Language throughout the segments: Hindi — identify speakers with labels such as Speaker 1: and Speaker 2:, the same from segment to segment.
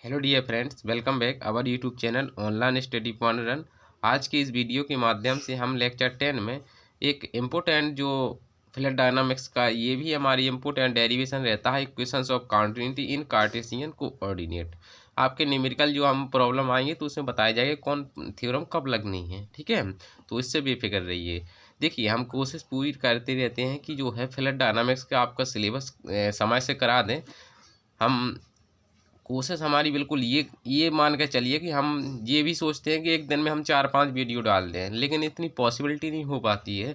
Speaker 1: Hello dear friends, welcome back our YouTube channel online study point run. आज की इस वीडियो के माध्यम से हम लेक्चर 10 में एक इम्पोर्टेंट जो फ्लैट डायनामिक्स का ये भी हमारी इम्पोर्टेंट डेरिवेशन रहता है equations of continuity in Cartesian coordinate. आपके न्यूमेरिकल जो हम प्रॉब्लम आएंगे तो उसमें बताया जाएगा कौन थ्योरम कब लगनी है, ठीक है। तो इससे बेफिक्र रहिए। देखिए, हम कोशिश पूरी करते रहते हैं कि जो है फ्लैट डायनामिक्स का आपका सिलेबस समय से करा दें। हम कोशिश हमारी बिल्कुल ये मान के चलिए कि हम ये भी सोचते हैं कि एक दिन में हम 4-5 वीडियो डाल दें, लेकिन इतनी पॉसिबिलिटी नहीं हो पाती है,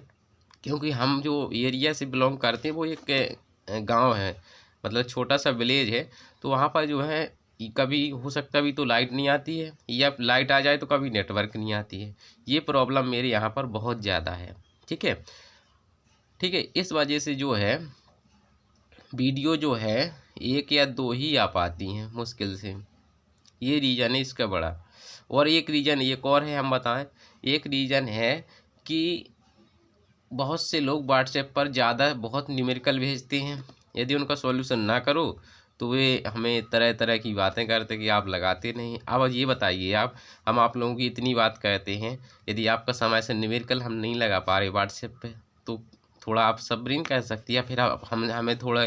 Speaker 1: क्योंकि हम जो एरिया से बिलोंग करते हैं वो एक गांव है, मतलब छोटा सा विलेज है। तो वहाँ पर जो है कभी हो सकता भी तो लाइट नहीं आती है, या लाइट आ जाए तो कभी नेटवर्क नहीं आती है। ये प्रॉब्लम मेरे यहाँ पर बहुत ज़्यादा है, ठीक है। ठीक है, इस वजह से जो है वीडियो जो है एक या दो ही आ पाती हैं मुश्किल से। ये रीज़न है इसका बड़ा। और एक रीज़न एक और है, हम बताएं। एक रीज़न है कि बहुत से लोग व्हाट्सएप पर ज़्यादा बहुत न्यूमेरिकल भेजते हैं। यदि उनका सॉल्यूशन ना करो तो वे हमें तरह तरह की बातें करते कि आप लगाते नहीं। अब ये बताइए आप, हम आप लोगों की इतनी बात कहते हैं, यदि आपका समय से न्यूमेरिकल हम नहीं लगा पा रहे व्हाट्सएप पे, तो थोड़ा आप सब्रीन कह सकती है, फिर आप हमें थोड़ा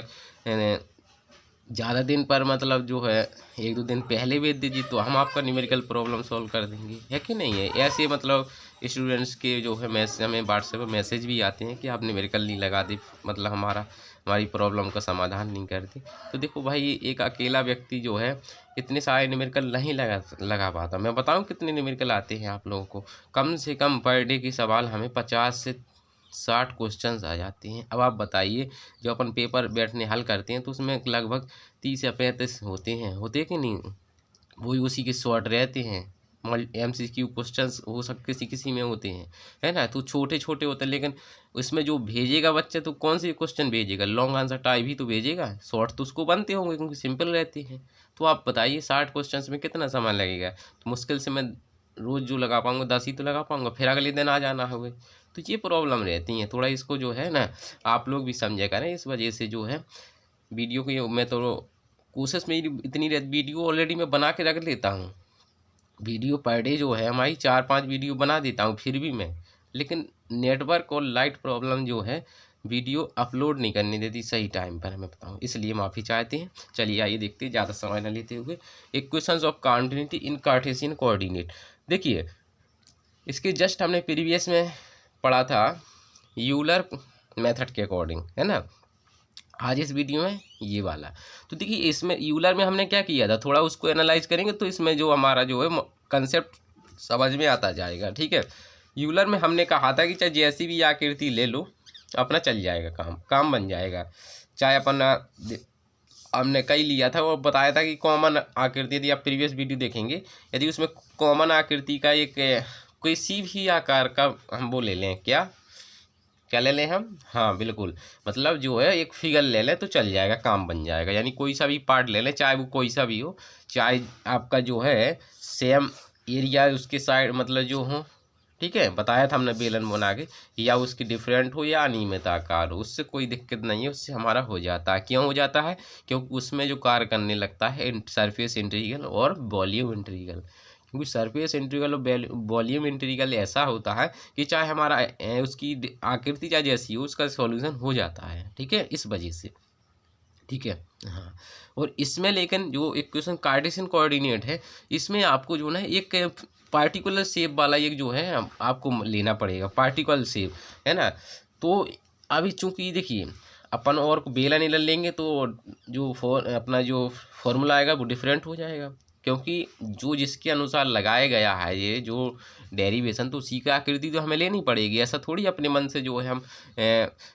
Speaker 1: ज़्यादा दिन पर मतलब जो है 1-2 दिन पहले भेज दीजिए, तो हम आपका न्यूमेरिकल प्रॉब्लम सॉल्व कर देंगे, है कि नहीं है। ऐसे मतलब स्टूडेंट्स के जो है मैसेज हमें व्हाट्सएप पर मैसेज भी आते हैं कि आप न्यूमेरिकल नहीं लगा दी, मतलब हमारी प्रॉब्लम का समाधान नहीं करती। तो देखो भाई, एक अकेला व्यक्ति जो है इतने सारे न्यूमेरिकल नहीं लगा पाता। मैं बताऊं कितने न्यूमेरिकल आते हैं आप लोगों को। कम से कम पर डे की सवाल हमें 50 से 60 क्वेश्चंस आ जाते हैं। अब आप बताइए, जो अपन पेपर बैठने हल करते हैं तो उसमें लगभग 30 या 35 होते कि नहीं, वही उसी के शॉर्ट रहते हैं। MCQ क्वेश्चंस हो सकते किसी किसी में होते हैं, है ना। तो छोटे छोटे होते हैं, लेकिन उसमें जो भेजेगा बच्चा तो कौन से क्वेश्चन भेजेगा, लॉन्ग आंसर टाइप ही तो भेजेगा। शॉर्ट तो उसको बनते होंगे क्योंकि सिंपल रहते हैं। तो आप बताइए 60 क्वेश्चंस में कितना समय लगेगा। तो मुश्किल से मैं रोज़ जो लगा पाऊंगा 10 ही तो लगा पाऊंगा, फिर अगले दिन आ जाना होगा। तो ये प्रॉब्लम रहती है थोड़ा, इसको जो है ना आप लोग भी समझे करें। इस वजह से जो है वीडियो की मैं तो कोशिश मेरी इतनी रहती, वीडियो ऑलरेडी मैं बना के रख लेता हूँ। वीडियो पर डे जो है हमारी 4-5 वीडियो बना देता हूँ फिर भी मैं, लेकिन नेटवर्क और लाइट प्रॉब्लम जो है वीडियो अपलोड नहीं करने देती सही टाइम पर, हमें बताऊँ, इसलिए माफ़ी चाहते हैं। चलिए आइए देखते हैं ज़्यादा समय न लेते हुए equations of continuity in Cartesian coordinate. देखिए, इसके जस्ट हमने प्रीवियस में पढ़ा था यूलर मेथड के अकॉर्डिंग, है ना। आज इस वीडियो में ये वाला। तो देखिए, इसमें यूलर में हमने क्या किया था, थोड़ा उसको एनालाइज करेंगे तो इसमें जो हमारा जो है कंसेप्ट समझ में आता जाएगा, ठीक है। यूलर में हमने कहा था कि चाहे जैसी भी आकृति ले लो, अपना चल जाएगा, काम बन जाएगा। चाहे अपन हमने कई लिया था और बताया था कि कॉमन आकृति, यदि आप प्रीवियस वीडियो देखेंगे, यदि उसमें कॉमन आकृति का एक किसी भी आकार का हम वो ले लें, क्या ले लें हम, हाँ बिल्कुल, मतलब जो है एक फिगर ले लें तो चल जाएगा, काम बन जाएगा। यानी कोई सा भी पार्ट ले लें, चाहे वो कोई सा भी हो, चाहे आपका जो है सेम एरिया उसके साइड मतलब जो हो, ठीक है, बताया था हमने बेलन बना के, या उसकी डिफरेंट हो या अनियमित आकार हो, उससे कोई दिक्कत नहीं है, उससे हमारा हो जाता है। क्यों हो जाता है, क्योंकि उसमें जो कार्य करने लगता है सरफेस इंटीग्रल और वॉल्यूम इंटीग्रल। क्योंकि सरफेस इंटीग्रल और वॉल्यूम इंटीग्रल ऐसा होता है कि चाहे हमारा उसकी आकृति चाहे जैसी हो, उसका सॉल्यूशन हो जाता है, ठीक है, इस वजह से, ठीक है। हाँ, और इसमें लेकिन जो इक्वेशन कार्टेशियन कोऑर्डिनेट है, इसमें आपको जो ना एक पार्टिकुलर शेप वाला एक जो है आपको लेना पड़ेगा, पार्टिकुलर शेप, है ना। तो अभी चूंकि देखिए, अपन और बेलन एलन लेंगे तो जो अपना जो फॉर्मूला आएगा वो डिफरेंट हो जाएगा, क्योंकि जो जिसके अनुसार लगाया गया है ये जो डेरिवेशन, तो उसी का आकृति तो हमें लेनी पड़ेगी। ऐसा थोड़ी अपने मन से जो है हम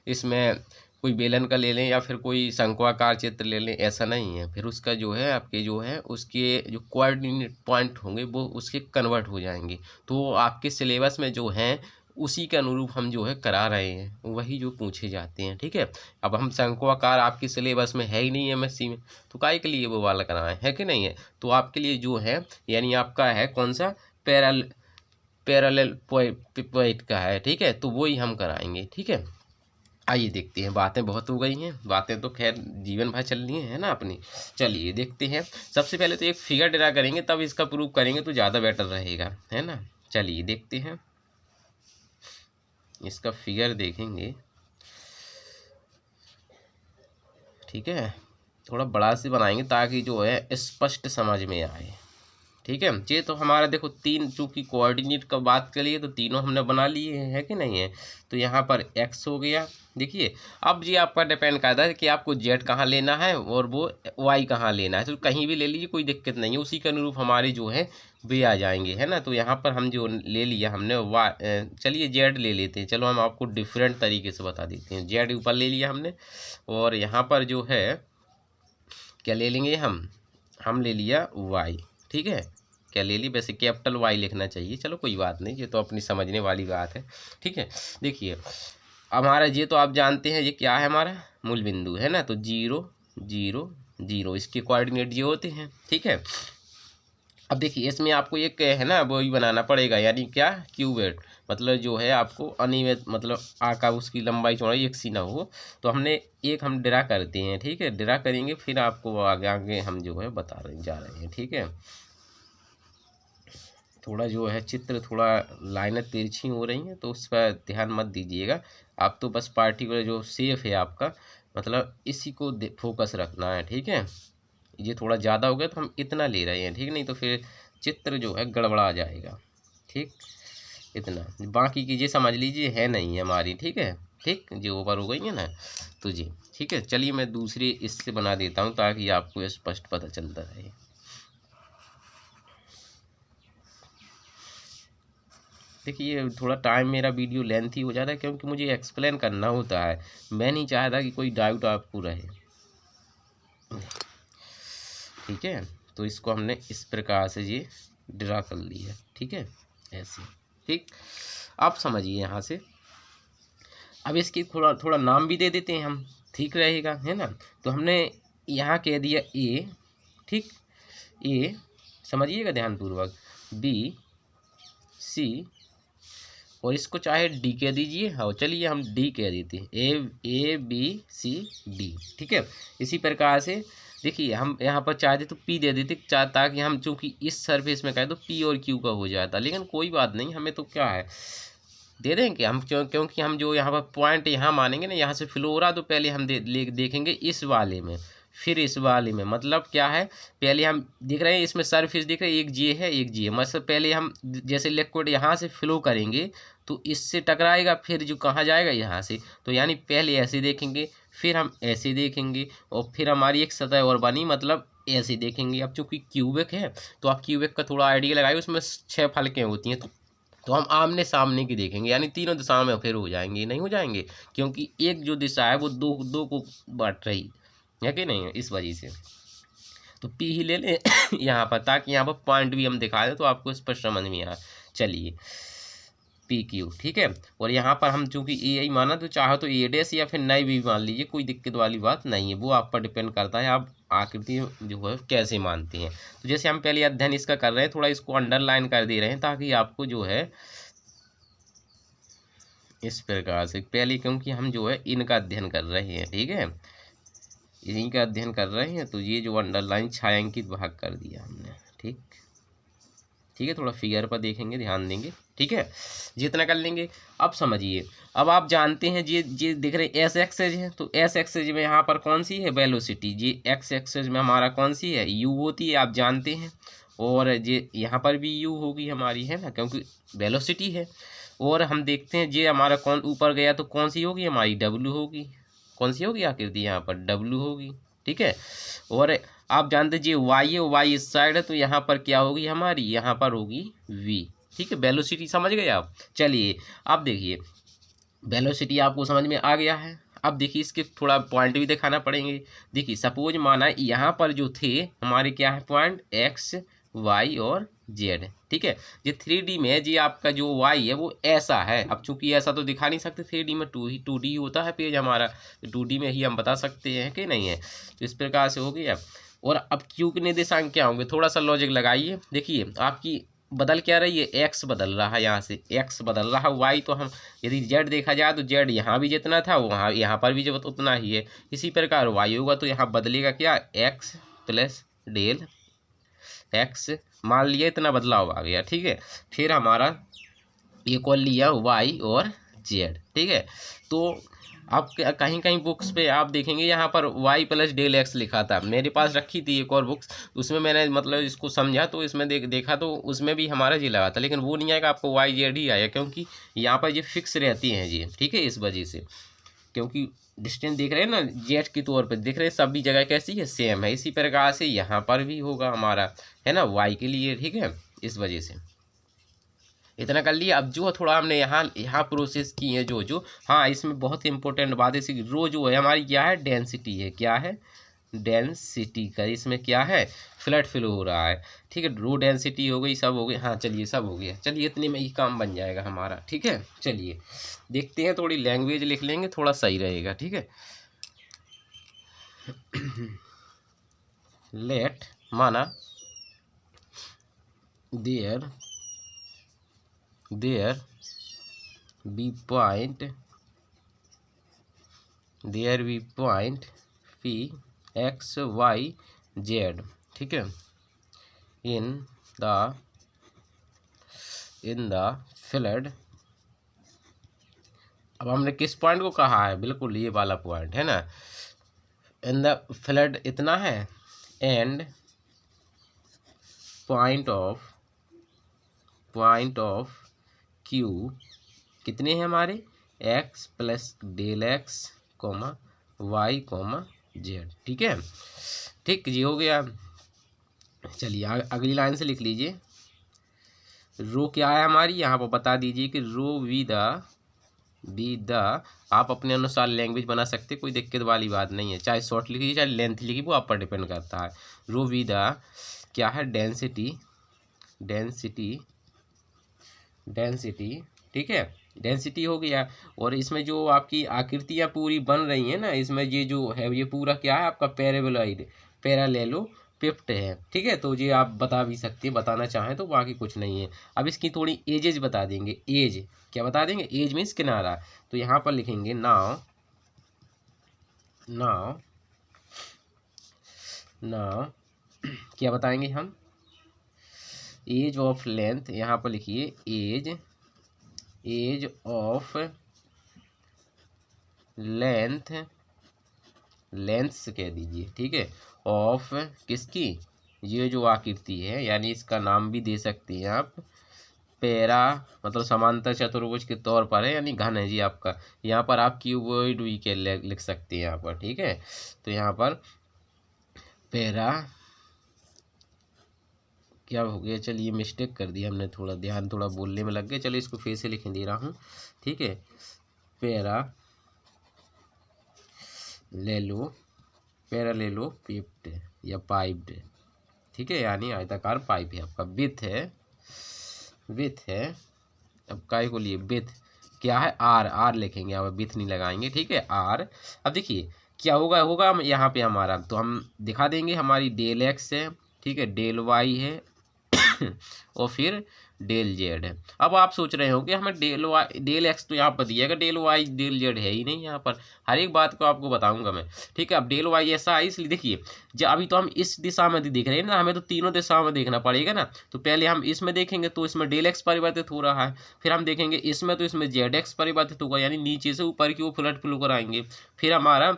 Speaker 1: इसमें कोई बेलन का ले लें या फिर कोई शंक्वाकार चित्र ले लें, ऐसा नहीं है। फिर उसका जो है आपके जो है उसके जो कोऑर्डिनेट पॉइंट होंगे वो उसके कन्वर्ट हो जाएंगे। तो आपके सिलेबस में जो हैं उसी के अनुरूप हम जो है करा रहे हैं, वही जो पूछे जाते हैं, ठीक है। अब हम शंक्वाकार आपकी सिलेबस में है ही नहीं MSc में, तो काहे के लिए वो वाला कराएं, है कि नहीं है। तो आपके लिए जो है यानी आपका है कौन सा, पैरेलल पॉइंट का है, ठीक है, तो वही हम कराएंगे, ठीक है। आइए देखते हैं, बातें बहुत हो गई हैं, बातें तो खैर जीवन भर चल रही हैं ना अपनी। चलिए देखते हैं, सबसे पहले तो एक फिगर ड्रा करेंगे तब इसका प्रूफ करेंगे तो ज़्यादा बेटर रहेगा, है ना। चलिए देखते हैं, इसका फिगर देखेंगे, ठीक है। थोड़ा बड़ा से बनाएंगे ताकि जो है स्पष्ट समझ में आए, ठीक है। ये तो हमारा देखो तीन, चूँकि कोऑर्डिनेट का बात करिए तो तीनों हमने बना लिए हैं, है कि नहीं है। तो यहाँ पर x हो गया, देखिए। अब ये आपका डिपेंड करता है कि आपको z कहाँ लेना है और वो y कहाँ लेना है, तो कहीं भी ले लीजिए, कोई दिक्कत नहीं है, उसी के अनुरूप हमारे जो है वे आ जाएंगे, है ना। तो यहाँ पर हम जो ले लिया हमने चलिए z ले लेते हैं। चलो हम आपको डिफरेंट तरीके से बता देते हैं। z ऊपर ले लिया हमने, और यहाँ पर जो है क्या ले लेंगे हम ले लिया y, ठीक है। क्या ले ली, वैसे कैपिटल Y लिखना चाहिए, चलो कोई बात नहीं, ये तो अपनी समझने वाली बात है, ठीक है। देखिए हमारा ये तो आप जानते हैं ये क्या है, हमारा मूल बिंदु है ना। तो 0 0 0 इसके कोऑर्डिनेट ये होते हैं, ठीक है। अब देखिए इसमें आपको एक है ना वो ही बनाना पड़ेगा, यानी क्या, क्यूबेड, मतलब जो है आपको अनियमित, मतलब आका उसकी लंबाई चौड़ाई एक सी ना हो। तो हमने एक हम ड्रा करते हैं, ठीक है, ड्रा करेंगे फिर आपको आगे आगे हम जो है बता रहे जा रहे हैं, ठीक है। थोड़ा जो है चित्र, थोड़ा लाइनें तिरछी हो रही हैं तो उस पर ध्यान मत दीजिएगा, आप तो बस पार्टिकुलर जो शेप है आपका, मतलब इसी को फोकस रखना है, ठीक है। ये थोड़ा ज़्यादा हो गया तो हम इतना ले रहे हैं, ठीक, नहीं तो फिर चित्र जो है गड़बड़ा जाएगा, ठीक। इतना बाकी की ये समझ लीजिए है नहीं है हमारी, ठीक है, ठीक, जो ऊपर हो गई है ना, तो जी ठीक है। चलिए मैं दूसरी इससे बना देता हूँ ताकि आपको स्पष्ट पता चलता रहे। देखिए थोड़ा टाइम मेरा वीडियो लेंथी हो जाता है क्योंकि मुझे एक्सप्लेन करना होता है, मैं नहीं चाहता कि कोई डाउट आपको रहे, ठीक है। तो इसको हमने इस प्रकार से ये ड्रा कर लिया, ठीक है, ऐसे, ठीक। अब समझिए यहाँ से, अब इसकी थोड़ा थोड़ा नाम भी दे देते हैं हम, ठीक रहेगा, है ना। तो हमने यहाँ कह दिया ए, ठीक, ए समझिएगा ध्यानपूर्वक, बी सी, और इसको चाहे डी कह दीजिए, हाँ चलिए हम डी कह देते हैं, ए बी सी डी, ठीक है। इसी प्रकार से देखिए हम यहाँ पर चाहते तो पी दे देते, ताकि हम चूँकि इस सरफेस में कहें तो पी और क्यू का हो जाता, लेकिन कोई बात नहीं, हमें तो क्या है दे देंगे हम, क्योंकि हम जो यहाँ पर पॉइंट यहाँ मानेंगे ना, यहाँ से फ्लो हो रहा तो पहले हम देखेंगे इस वाले में, फिर इस वाले में, मतलब क्या है, पहले हम देख रहे हैं इसमें सरफेस दिख रहा है, एक जे है एक जे है, मतलब पहले हम जैसे लिक्विड यहाँ से फ्लो करेंगे तो इससे टकराएगा, फिर जो कहाँ जाएगा यहाँ से, तो यानी पहले ऐसे देखेंगे, फिर हम ऐसे देखेंगे, और फिर हमारी एक सतह और बनी, मतलब ऐसे देखेंगे। अब चूँकि क्यूबिक है तो आप क्यूबिक का थोड़ा आइडिया लगाइए, उसमें 6 फलकें होती हैं, तो हम आमने सामने की देखेंगे, यानी तीनों दिशाओं में फिर हो जाएंगे, नहीं हो जाएंगे, क्योंकि एक जो दिशा है वो दो दो को बांट रही है कि नहीं है, इस वजह से। तो पी ही ले लें यहाँ पर, ताकि यहाँ पर पॉइंट भी हम दिखा दें तो आपको स्पष्ट समझ में आए। चलिए पी क्यू, ठीक है। और यहाँ पर हम चूँकि ए आई माना तो चाहो तो ए डैश या फिर नई भी मान लीजिए, कोई दिक्कत वाली बात नहीं है, वो आप पर डिपेंड करता है आप आकृति जो है कैसे मानते हैं। तो जैसे हम पहले अध्ययन इसका कर रहे हैं, थोड़ा इसको अंडरलाइन कर दे रहे हैं ताकि आपको जो है इस प्रकार से पहले, क्योंकि हम जो है इनका अध्ययन कर रहे हैं, ठीक है, इन्हीं का अध्ययन कर रहे हैं, तो ये जो अंडरलाइन छायांकित भाग कर दिया हमने, ठीक, ठीक है। थोड़ा फिगर पर देखेंगे, ध्यान देंगे, ठीक है, जितना कर लेंगे। अब समझिए, अब आप जानते हैं ये दिख रहे एस एक्सेज है, तो एस एक्सेज में यहाँ पर कौन सी है, वेलोसिटी, ये एक्स एक्सेज में हमारा कौन सी है, यू होती है, आप जानते हैं, और ये यहाँ पर भी यू होगी हमारी, है ना, क्योंकि वेलोसिटी है। और हम देखते हैं ये हमारा कौन ऊपर गया तो कौन सी होगी हमारी, डब्ल्यू होगी, कौन सी होगी आकृति यहाँ पर, डब्ल्यू होगी, ठीक है। और आप जानते जी वाई है, वाई इस साइड है, तो यहाँ पर क्या होगी हमारी, यहाँ पर होगी वी, ठीक है। वेलोसिटी समझ गए आप। चलिए अब देखिए वेलोसिटी आपको समझ में आ गया है। अब देखिए इसके थोड़ा पॉइंट भी दिखाना पड़ेंगे। देखिए सपोज माना यहाँ पर जो थे हमारे क्या है पॉइंट, एक्स वाई और जेड, ठीक है। ये 3D में है जी, आपका जो वाई है वो ऐसा है, अब चूंकि ऐसा तो दिखा नहीं सकते, 3D में 2D होता है पेज हमारा, 2D में ही हम बता सकते हैं कि नहीं है, तो इस प्रकार से हो गया। और अब क्यू के निर्देशांक क्या होंगे, थोड़ा सा लॉजिक लगाइए। देखिए आपकी बदल क्या रही है, एक्स बदल रहा है, यहाँ से एक्स बदल रहा है। वाई तो हम यदि जेड देखा जाए तो जेड यहाँ भी जितना था वहाँ यहाँ पर भी जो उतना ही है। इसी प्रकार वाई होगा तो यहाँ बदलेगा क्या, एक्स प्लस डेल एक्स, मान लिया इतना बदलाव आ गया, ठीक है। फिर हमारा इक्वल लिया वाई और जेड, ठीक है। तो आप कहीं कहीं बुक्स पे आप देखेंगे यहाँ पर वाई प्लस डेल एक्स लिखा था। मेरे पास रखी थी एक और बुक्स, उसमें मैंने मतलब इसको समझा तो इसमें देखा तो उसमें भी हमारा जी लगा था, लेकिन वो नहीं आएगा, आपको वाई जेड ही आएगा, क्योंकि यहाँ पर ये फिक्स रहती हैं जी, ठीक है। इस वजह से, क्योंकि डिस्टेंस देख रहे हैं ना जेड के तौर पर देख रहे हैं, सभी जगह कैसी है, सेम है। इसी प्रकार से यहाँ पर भी होगा हमारा, है ना, वाई के लिए, ठीक है। इस वजह से इतना कर लिया। अब जो थोड़ा हमने यहाँ प्रोसेस की है जो हाँ, इसमें बहुत इंपॉर्टेंट बात है, इसी रो जो है हमारी क्या है, डेंसिटी है, क्या है, डेंसिटी का, इसमें क्या है, फ्लड फ्लो हो रहा है, ठीक है। रो डेंसिटी हो गई, सब हो गई, हाँ चलिए सब हो गया, चलिए इतने में ही काम बन जाएगा हमारा, ठीक है। चलिए देखते हैं, थोड़ी लैंग्वेज लिख लेंगे, थोड़ा सही रहेगा, ठीक है। लेट माना there be point P X Y Z, ठीक है, इन द फ्लड। अब हमने किस पॉइंट को कहा है, बिल्कुल ये वाला पॉइंट है ना, इन द फ्लड इतना है, एंड पॉइंट ऑफ क्यू कितने हैं हमारे, X plus del X comma Y comma Z, ठीक है। ठीक जी, हो गया। चलिए अगली लाइन से लिख लीजिए। रो क्या है हमारी, यहाँ पर बता दीजिए कि रो वी द आप अपने अनुसार लैंग्वेज बना सकते, कोई दिक्कत वाली बात नहीं है, चाहे शॉर्ट लिखिए चाहे लेंथ लिखिए, वो आप पर डिपेंड करता है। रो वी द क्या है, डेंसिटी, ठीक है, डेंसिटी हो गया। और इसमें जो आपकी आकृतियाँ पूरी बन रही हैं ना, इसमें ये जो है ये पूरा क्या है आपका पैरेललोपिप्ट है, ठीक है। तो ये आप बता भी सकते हैं, बताना चाहें तो, बाकी कुछ नहीं है। अब इसकी थोड़ी एजेज बता देंगे, एज क्या बता देंगे, एज मीन्स किनारा। तो यहाँ पर लिखेंगे नाउ क्या बताएंगे हम, एज ऑफ लेंथ, यहाँ पर लिखिए एज ऑफ लेंथ कह दीजिए, ठीक है, ऑफ किसकी, ये जो आकृति है, यानी इसका नाम भी दे सकते हैं आप, पैरा मतलब समांतर चतुर्भुज के तौर पर है, यानी घन है जी आपका। यहाँ पर आप क्यूबॉइड भी के लिख सकते हैं यहाँ पर, ठीक है। तो यहाँ पर पैरा क्या हो गया, चलिए मिस्टेक कर दिया हमने, थोड़ा ध्यान थोड़ा बोलने में लग गया, चलिए इसको फिर से लिख दे रहा हूँ, ठीक है। पैरालेलोपिप्ड या पाइप्ड, ठीक है, यानी आयताकार पाइप है आपका। विथ है अब काय को लिए विथ क्या है, आर लिखेंगे यहाँ पर, विथ नहीं लगाएंगे, ठीक है, आर। अब देखिए क्या होगा हम यहाँ पे हमारा, तो हम दिखा देंगे हमारी डेल एक्स है, ठीक है, डेल वाई है और फिर डेल जेड है। अब आप सोच रहे हो कि हमें डेल एक्स तो यहाँ पर दिया है, डेल वाई डेल जेड है ही नहीं यहाँ पर, हर एक बात को आपको बताऊंगा मैं, ठीक है। अब डेल वाई ऐसा है, इसलिए देखिए जब अभी तो हम इस दिशा में देख रहे हैं ना, हमें तो तीनों दिशाओं में देखना पड़ेगा ना। तो पहले हम इसमें देखेंगे तो इसमें डेल एक्स परिवर्तित हो रहा है, फिर हम देखेंगे इसमें तो इसमें जेड एक्स परिवर्तित होगा, यानी नीचे से ऊपर की वो फ्लड फ्लो कराएंगे। फिर हमारा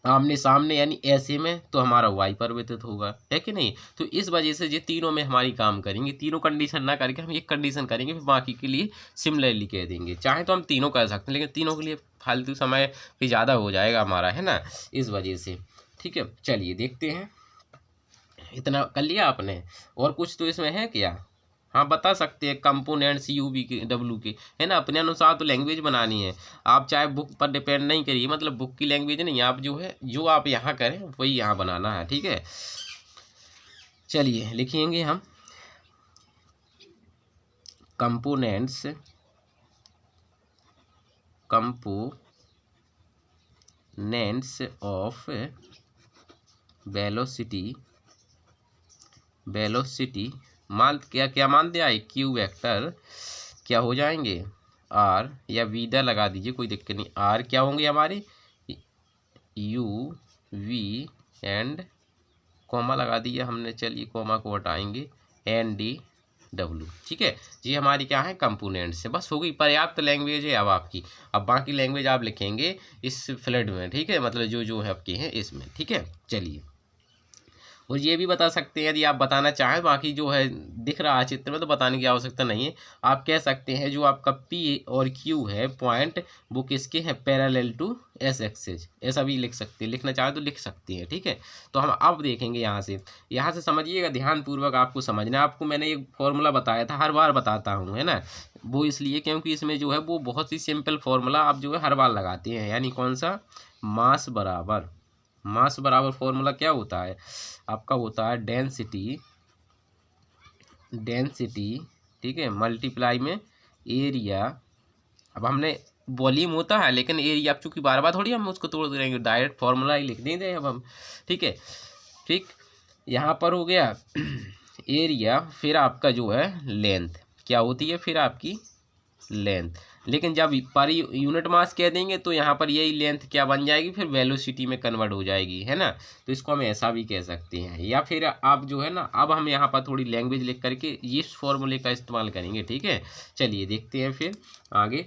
Speaker 1: आमने सामने यानी ऐसे में तो हमारा वाई परिवर्तित होगा, है कि नहीं। तो इस वजह से ये तीनों में हमारी काम करेंगे, तीनों कंडीशन ना करके हम एक कंडीशन करेंगे, फिर बाकी के लिए सिमिलरली कह देंगे। चाहे तो हम तीनों कर सकते हैं, लेकिन तीनों के लिए फालतू समय भी ज़्यादा हो जाएगा हमारा, है ना, इस वजह से, ठीक है। चलिए देखते हैं, इतना कर लिया आपने, और कुछ तो इसमें है क्या, हाँ बता सकते हैं, कंपोनेंट्स यूवी के डब्ल्यू के, है ना, अपने अनुसार तो लैंग्वेज बनानी है। आप चाहे बुक पर डिपेंड नहीं करिए, मतलब बुक की लैंग्वेज नहीं, आप जो है जो आप यहाँ करें वही यहाँ बनाना है, ठीक है। चलिए लिखेंगे हम कंपोनेंट्स ऑफ वेलोसिटी मान क्या मान दिया है, क्यू वेक्टर क्या हो जाएंगे, आर या वी दा लगा दीजिए, कोई दिक्कत नहीं, आर क्या होंगे हमारे यू वी एंड कॉमा लगा दिया हमने, चलिए कॉमा को हटाएंगे, एन डी डब्ल्यू। ठीक है, ये हमारी क्या है कंपोनेंट से, बस हो गई, पर्याप्त लैंग्वेज है अब आपकी। अब बाकी लैंग्वेज आप लिखेंगे इस फ्लड में, ठीक है, मतलब जो है आपके हैं इसमें। ठीक है, चलिए, और ये भी बता सकते हैं यदि आप बताना चाहें, बाकी जो है दिख रहा है चित्र में तो बताने की आवश्यकता नहीं है। आप कह सकते हैं जो आपका पी और क्यू है पॉइंट, वो किसके हैं, पैरेलल टू एस एक्सिस, ऐसा भी लिख सकते हैं, लिखना चाहे तो लिख सकते हैं। ठीक है, तो हम अब देखेंगे यहाँ से समझिएगा, ध्यानपूर्वक आपको समझना है। आपको मैंने एक फॉर्मूला बताया था, हर बार बताता हूँ, है ना, वो इसलिए क्योंकि इसमें जो है वो बहुत ही सिंपल फॉर्मूला आप जो है हर बार लगाते हैं, यानी कौन सा, मास बराबर फॉर्मूला क्या होता है आपका, होता है डेंसिटी, ठीक है, मल्टीप्लाई में एरिया। अब हमने वॉल्यूम होता है, लेकिन एरिया अब चूंकि बार बार थोड़ी हम उसको तोड़ देंगे, डायरेक्ट फॉर्मूला ही लिख देंगे अब हम। ठीक है, ठीक, यहाँ पर हो गया एरिया, फिर आपका जो है लेंथ क्या होती है, फिर आपकी लेंथ, लेकिन जब पर यूनिट मास कह देंगे तो यहाँ पर यही लेंथ क्या बन जाएगी, फिर वेलोसिटी में कन्वर्ट हो जाएगी, है ना। तो इसको हम ऐसा भी कह सकते हैं, या फिर आप जो है ना, अब हम यहाँ पर थोड़ी लैंग्वेज लिख करके इस फॉर्मूले का इस्तेमाल करेंगे। ठीक है, चलिए देखते हैं फिर आगे।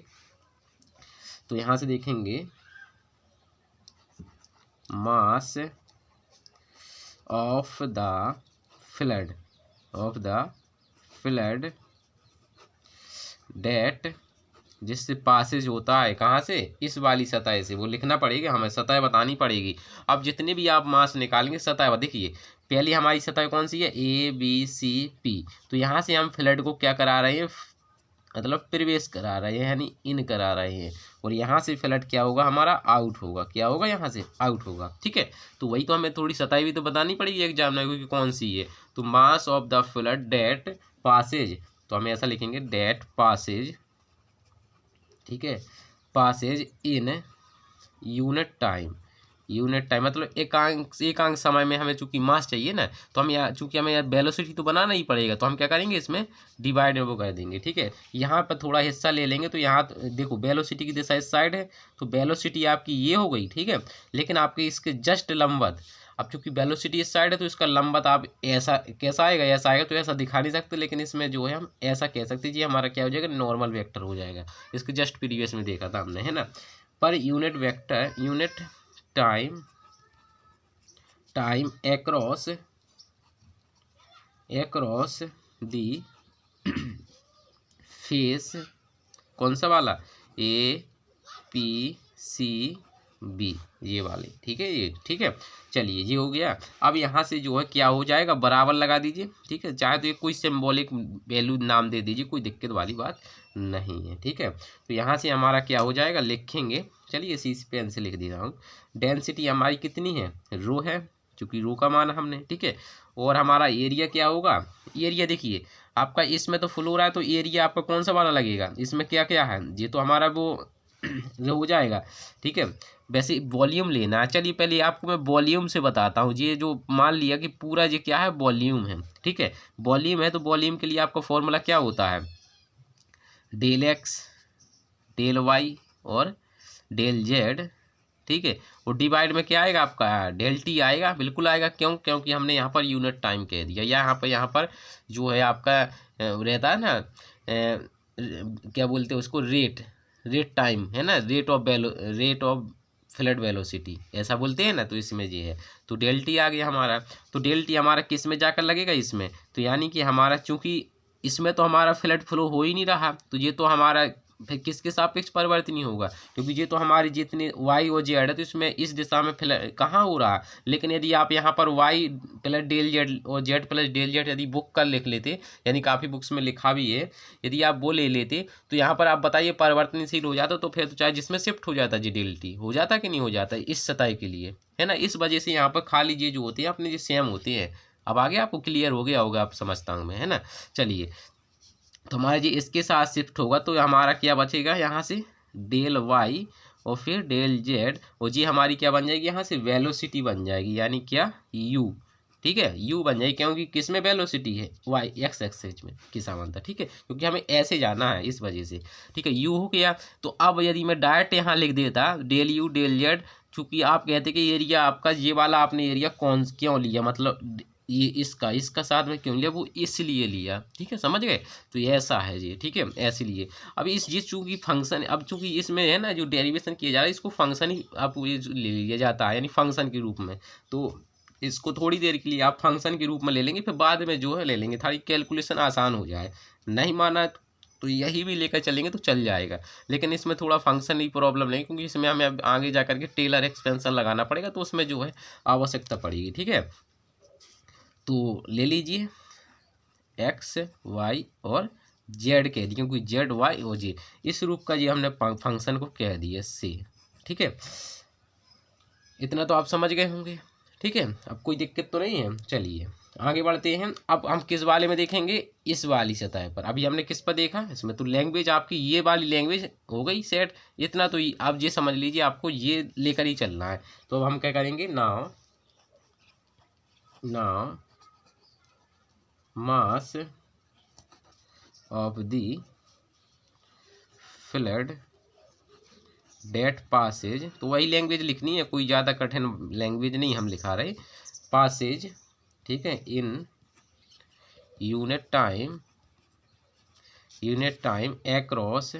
Speaker 1: तो यहाँ से देखेंगे mass of the fluid that, जिससे पासेज होता है कहाँ से, इस वाली सतह से, वो लिखना पड़ेगा हमें, सतह बतानी पड़ेगी। अब जितने भी आप मास निकालेंगे सतह, देखिए पहली हमारी सतह कौन सी है, ए बी सी पी, तो यहाँ से हम फ्लड को क्या करा रहे हैं, मतलब प्रवेश करा रहे हैं, यानी इन करा रहे हैं, और यहाँ से फ्लड क्या होगा हमारा, आउट होगा, क्या होगा, यहाँ से आउट होगा। ठीक है, तो वही तो हमें थोड़ी सतह भी तो बतानी पड़ेगी एग्जाम में, क्योंकि कौन सी है, तो mass of the fluid that passes, तो हमें ऐसा लिखेंगे डेट पासेज, ठीक है, पासेज इन यूनिट टाइम मतलब एकांक समय में हमें चूंकि मास चाहिए ना, तो हम यहाँ चूंकि हमें वेलोसिटी तो बनाना ही पड़ेगा, तो हम क्या करेंगे इसमें डिवाइड वो कर देंगे। ठीक है, यहाँ पर थोड़ा हिस्सा ले लेंगे, तो यहाँ देखो वेलोसिटी की दिशा इस साइड है, तो वेलोसिटी आपकी ये हो गई। ठीक है, लेकिन आपके इसके जस्ट लंबवत, अब चूंकि वेलोसिटी इस साइड है तो इसका लंबवत आप ऐसा कैसा आएगा, ऐसा आएगा, तो ऐसा दिखा नहीं सकते, लेकिन इसमें जो है हम ऐसा कह सकते हैं जी, हमारा क्या हो जाएगा, नॉर्मल वेक्टर हो जाएगा। इसके जस्ट प्रीवियस में देखा था हमने, है ना, per unit vector unit time across दी फेस, कौन सा वाला, ए पी सी बी, ये वाले। ठीक है, ये ठीक है, चलिए ये हो गया। अब यहाँ से जो है क्या हो जाएगा, बराबर लगा दीजिए। ठीक है, चाहे तो ये कोई सिंबॉलिक वैल्यू नाम दे दीजिए, कोई दिक्कत वाली बात नहीं है। ठीक है, तो यहाँ से हमारा क्या हो जाएगा, लिखेंगे, चलिए इसी पेन से लिख दे रहा हूँ, डेंसिटी हमारी कितनी है, रो है, चूँकि रो का मान हमने, ठीक है, और हमारा एरिया क्या होगा, एरिया देखिए आपका इसमें तो फुल हो रहा है, तो एरिया आपका कौन सा वाला लगेगा, इसमें क्या क्या है, ये तो हमारा वो हो जाएगा। ठीक है, वैसे वॉल्यूम लेना है, चलिए पहले आपको मैं वॉल्यूम से बताता हूँ। ये जो मान लिया कि पूरा ये क्या है, वॉल्यूम है। ठीक है, वॉल्यूम है, तो वॉल्यूम के लिए आपका फॉर्मूला क्या होता है, डेल एक्स डेल वाई और डेल जेड। ठीक है, और डिवाइड में क्या आएगा आपका, डेल टी आएगा, बिल्कुल आएगा, क्योंकि हमने यहाँ पर यूनिट टाइम कह दिया, यहाँ पर जो है आपका रहता है ना, क्या बोलते हैं उसको, रेट टाइम, है ना, रेट ऑफ फ्लड वेलोसिटी ऐसा बोलते हैं ना, तो इसमें ये है, तो डेल टी आ गया हमारा। तो डेल टी हमारा किस में जाकर लगेगा, इसमें, तो यानी कि हमारा चूंकि इसमें तो हमारा फ्लड फ्लो हो ही नहीं रहा, तो ये तो हमारा फिर किसके सापेक्ष परिवर्तन होगा, क्योंकि ये तो हमारी जितनी वाई और जेड है, तो इसमें इस दिशा में कहाँ हो रहा है। लेकिन यदि आप यहाँ पर वाई प्लस डेल जेड और जेड प्लस डेल जेड यदि बुक कर लिख लेते, यानी काफ़ी बुक्स में लिखा भी है, यदि आप वो ले लेते, तो यहाँ पर आप बताइए परिवर्तनशील हो जाता, तो फिर तो चाहे जिसमें शिफ्ट हो जाता, जी डेल टी हो जाता कि नहीं हो जाता इस सतह के लिए, है ना। इस वजह से यहाँ पर खाली ये जो होती है अपने जो सेम होती है। अब आगे आपको क्लियर हो गया होगा, आप समझता हूँ मैं, है ना। चलिए, तो हमारा जी इसके साथ शिफ्ट होगा, तो हमारा क्या बचेगा, यहाँ से डेल वाई और फिर डेल जेड, और जी हमारी क्या बन जाएगी, यहाँ से वेलोसिटी बन जाएगी, यानी क्या, यू। ठीक है, यू बन जाएगी क्योंकि किस में वेलोसिटी है, वाई एक्स एक्सिस में की समांतर, ठीक है, क्योंकि हमें ऐसे जाना है इस वजह से, ठीक है, यू हो गया। तो अब यदि मैं डायरेक्ट यहाँ लिख देता डेल यू डेल जेड, चूंकि आप कहते कि एरिया आपका ये वाला आपने एरिया कौन क्यों लिया, मतलब ये इसका साथ में क्यों लिया, वो इसलिए लिया, ठीक है, समझ गए। तो ये ऐसा है ये, ठीक है, ऐसे लिए। अब इस ये चूंकि फंक्शन, अब चूंकि इसमें है ना जो डेरिवेशन किया जा रहा है, इसको फंक्शन ही आप ले लिया जाता है, यानी फंक्शन के रूप में। तो इसको थोड़ी देर के लिए आप फंक्शन के रूप में ले लेंगे, फिर बाद में जो है ले लेंगे, थोड़ी कैलकुलेशन आसान हो जाए। नहीं माना तो यही भी लेकर चलेंगे तो चल जाएगा, लेकिन इसमें थोड़ा फंक्शन ही प्रॉब्लम नहीं, क्योंकि इसमें हमें अब आगे जा करके टेलर एक्सपेंशन लगाना पड़ेगा, तो उसमें जो है आवश्यकता पड़ेगी, ठीक है। तो ले लीजिए एक्स वाई और जेड कह दिए, क्योंकि जेड वाई और जेड इस रूप का ये हमने फंक्शन को कह दिया से, ठीक है। इतना तो आप समझ गए होंगे, ठीक है, अब कोई दिक्कत तो नहीं है। चलिए आगे बढ़ते हैं। अब हम किस वाले में देखेंगे, इस वाली सतह पर। अभी हमने किस पर देखा, इसमें तो लैंग्वेज आपकी ये वाली लैंग्वेज हो गई सेट। इतना तो आप ये समझ लीजिए, आपको ये लेकर ही चलना है। तो अब हम क्या करेंगे, now mass of the fluid that passes, तो वही लैंग्वेज लिखनी है, कोई ज़्यादा कठिन लैंग्वेज नहीं हम लिखा रहे। पासेज, ठीक है, इन यूनिट टाइम एक्रॉस।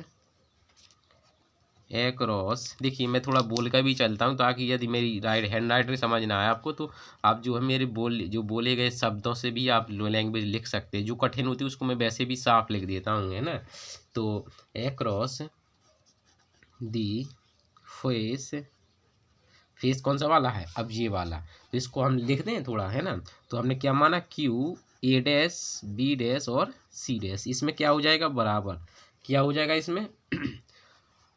Speaker 1: देखिए मैं थोड़ा बोल कर भी चलता हूँ, ताकि यदि मेरी हैंड राइटिंग समझ ना आए आपको, तो आप जो है मेरे जो बोले गए शब्दों से भी आप लैंग्वेज लिख सकते हैं। जो कठिन होती है उसको मैं वैसे भी साफ लिख देता हूँ, है ना। तो एक्रॉस दी फेस कौन सा वाला है, अब ये वाला, तो इसको हम लिख दें थोड़ा, है ना। तो हमने क्या माना, Q A dash B dash और सी डैश, इसमें क्या हो जाएगा, बराबर क्या हो जाएगा इसमें।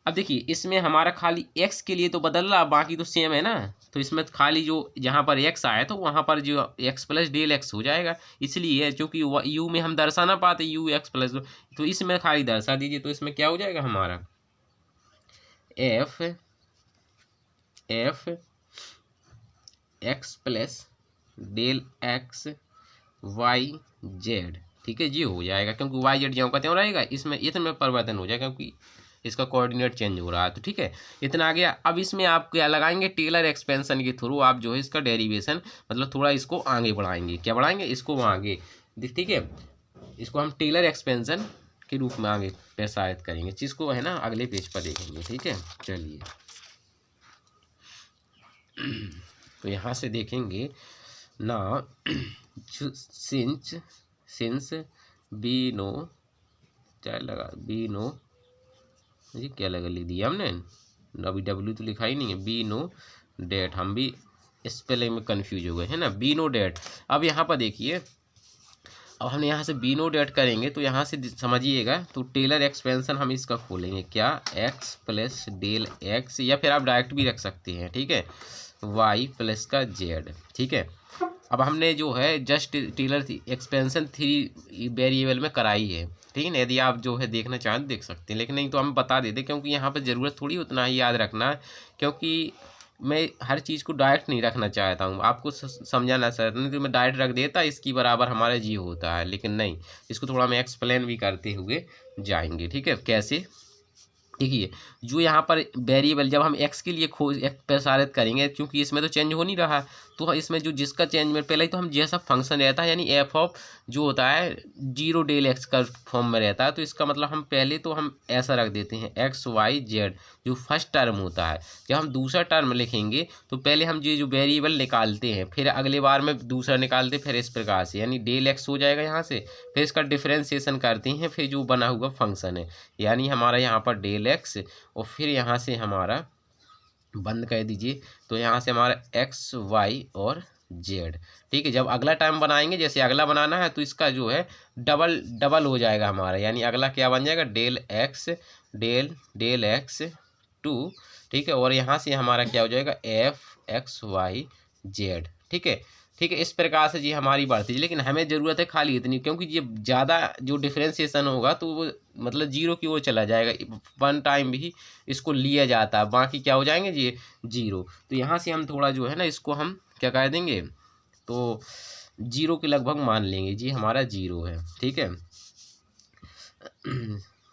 Speaker 1: अब देखिए इसमें हमारा खाली x के लिए तो बदल रहा, बाकी तो सेम है ना। तो इसमें खाली जो जहाँ पर x आया तो वहाँ पर जो x प्लस डेल x हो जाएगा, इसलिए चूँकि u में हम दर्शा ना पाते u x प्लस, तो इसमें खाली दर्शा दीजिए। तो इसमें क्या हो जाएगा हमारा f x plus del x y z, ठीक है जी, हो जाएगा, क्योंकि y z ज्यों का त्यों रहेगा, इसमें इतना परिवर्तन हो जाएगा क्योंकि इसका कोऑर्डिनेट चेंज हो रहा है। तो ठीक है, इतना आ गया। अब इसमें आप क्या लगाएंगे, टेलर एक्सपेंशन के थ्रू आप जो है इसका डेरिवेशन, मतलब थोड़ा इसको आगे बढ़ाएंगे। क्या बढ़ाएंगे, इसको आगे, ठीक है, इसको हम टेलर एक्सपेंशन के रूप में आगे प्रसारित करेंगे। चीज़ को है ना अगले पेज पर देखेंगे, ठीक है। चलिए तो यहाँ से देखेंगे ना, सिंस बी नो, क्या लगा, बी नो, ये क्या लगा लिख दिया हमने, अभी डब्ल्यू तो लिखा ही नहीं है, बी नो डेट, हम भी स्पेलिंग में कंफ्यूज हो गए, है ना, बी नो डेट। अब यहाँ पर देखिए, अब हम यहाँ से बी नो डेट करेंगे तो यहाँ से समझिएगा, तो टेलर एक्सपेंशन हम इसका खोलेंगे, क्या, एक्स प्लस डेल एक्स, या फिर आप डायरेक्ट भी रख सकते हैं, ठीक है, वाई प्लस का जेड, ठीक है। अब हमने जो है जस्ट टेलर एक्सपेंशन 3 वेरिएबल में कराई है, ठीक है ना। यदि आप जो है देखना चाहें तो देख सकते हैं, लेकिन नहीं तो हम बता देते, क्योंकि यहाँ पर ज़रूरत थोड़ी उतना ही याद रखना है, क्योंकि मैं हर चीज़ को डायरेक्ट नहीं रखना चाहता हूँ, आपको समझाना चाहता हूँ। नहीं तो मैं डायरेक्ट रख देता, इसकी बराबर हमारा जी होता है, लेकिन नहीं, इसको थोड़ा मैं एक्सप्लेन भी करते हुए जाएंगे, ठीक है, कैसे। देखिए जो यहाँ पर वेरिएबल जब हम x के लिए प्रसारित करेंगे, क्योंकि इसमें तो चेंज हो नहीं रहा, तो इसमें जो जिसका चेंज में पहले तो हम जैसा फंक्शन रहता है, यानी एफ ऑफ जो होता है 0 डेल x का फॉर्म में रहता है, तो इसका मतलब हम पहले तो हम ऐसा रख देते हैं एक्स वाई जेड, जो फर्स्ट टर्म होता है। जब हम दूसरा टर्म लिखेंगे तो पहले हम जो वेरिएबल निकालते हैं, फिर अगले बार में दूसरा निकालते, फिर इस प्रकार से, यानी डेल एक्स हो जाएगा यहाँ से, फिर इसका डिफ्रेंसिएशन करते हैं, फिर जो बना हुआ फंक्शन है, यानी हमारा यहाँ पर डेल एक्स, और फिर यहाँ से हमारा बंद कर दीजिए, तो यहाँ से हमारा एक्स वाई और जेड, ठीक है। जब अगला टर्म बनाएंगे, जैसे अगला बनाना है, तो इसका जो है डबल हो जाएगा हमारा, यानी अगला क्या बन जाएगा, डेल एक्स 2, ठीक है, और यहाँ से हमारा क्या हो जाएगा, एफ एक्स वाई जेड, ठीक है, ठीक है। इस प्रकार से जी हमारी बढ़ती है, लेकिन हमें ज़रूरत है खाली इतनी, क्योंकि ये ज़्यादा जो डिफ्रेंसिएशन होगा तो वो मतलब 0 की ओर चला जाएगा, 1 टाइम भी इसको लिया जाता है, बाकी क्या हो जाएंगे जी 0। तो यहाँ से हम थोड़ा जो है ना इसको हम क्या कर देंगे, तो 0 के लगभग मान लेंगे जी, हमारा 0 है, ठीक है।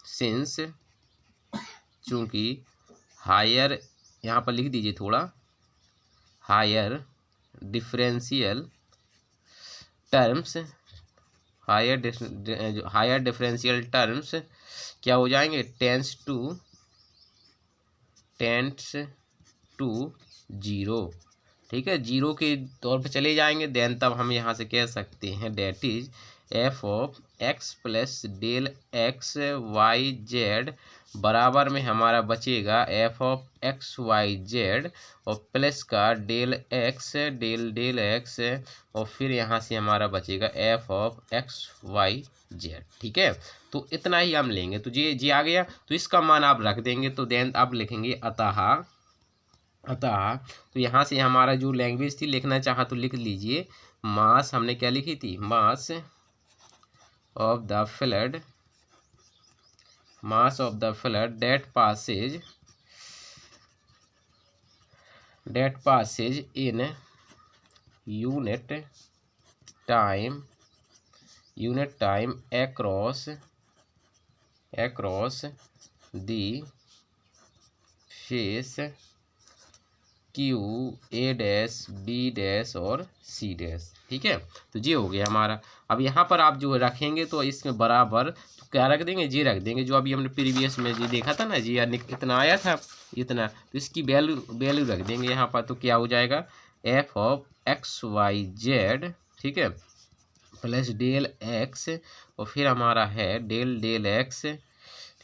Speaker 1: सिंस, चूँकि हायर, यहाँ पर लिख दीजिए थोड़ा, higher differential terms, higher differential terms क्या हो जाएंगे, टेंस टू 0, ठीक है, 0 के तौर पे चले जाएंगे। देन तब हम यहाँ से कह सकते हैं that is F of X plus del X Y Z बराबर में हमारा बचेगा F of X Y Z और प्लस का डेल डेल एक्स और फिर यहाँ से हमारा बचेगा F of X Y Z, ठीक है। तो इतना ही हम लेंगे, तो ये आ गया, तो इसका मान आप रख देंगे। तो देन आप लिखेंगे अतः तो यहाँ से हमारा जो लैंग्वेज थी लिखना चाहा तो लिख लीजिए, मास हमने क्या लिखी थी, mass of the fluid that passes in unit time across the face Q A dash B dash और सी डैश, ठीक है। तो ये हो गया हमारा। अब यहाँ पर आप जो रखेंगे तो इसमें बराबर तो क्या रख देंगे, जी रख देंगे, जो अभी हमने प्रीवियस में जी देखा था ना, जी इतना आया था इतना, तो इसकी वैल्यू रख देंगे यहाँ पर। तो क्या हो जाएगा, F of X Y Z, ठीक है, प्लस डेल एक्स और फिर हमारा है डेल एक्स,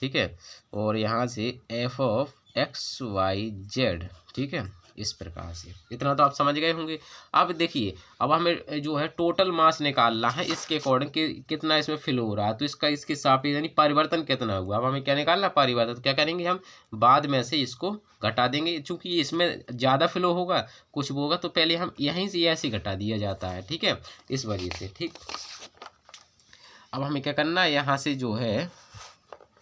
Speaker 1: ठीक है, और यहाँ से F of X Y Z, ठीक है, इस प्रकार से। इतना तो आप समझ गए होंगे। अब देखिए, अब हमें जो है टोटल मास निकालना है, इसके अकॉर्डिंग कितना इसमें फिल हो रहा है, तो इसके सापेक्ष यानी परिवर्तन कितना हुआ। अब हमें क्या निकालना, परिवर्तन। तो क्या करेंगे हम, बाद में से इसको घटा देंगे, चूंकि इसमें ज़्यादा फ्लो होगा, कुछ होगा, तो पहले हम यहीं से ऐसे घटा दिया जाता है, ठीक है, इस वजह से, ठीक। अब हमें क्या करना है, यहाँ से जो है,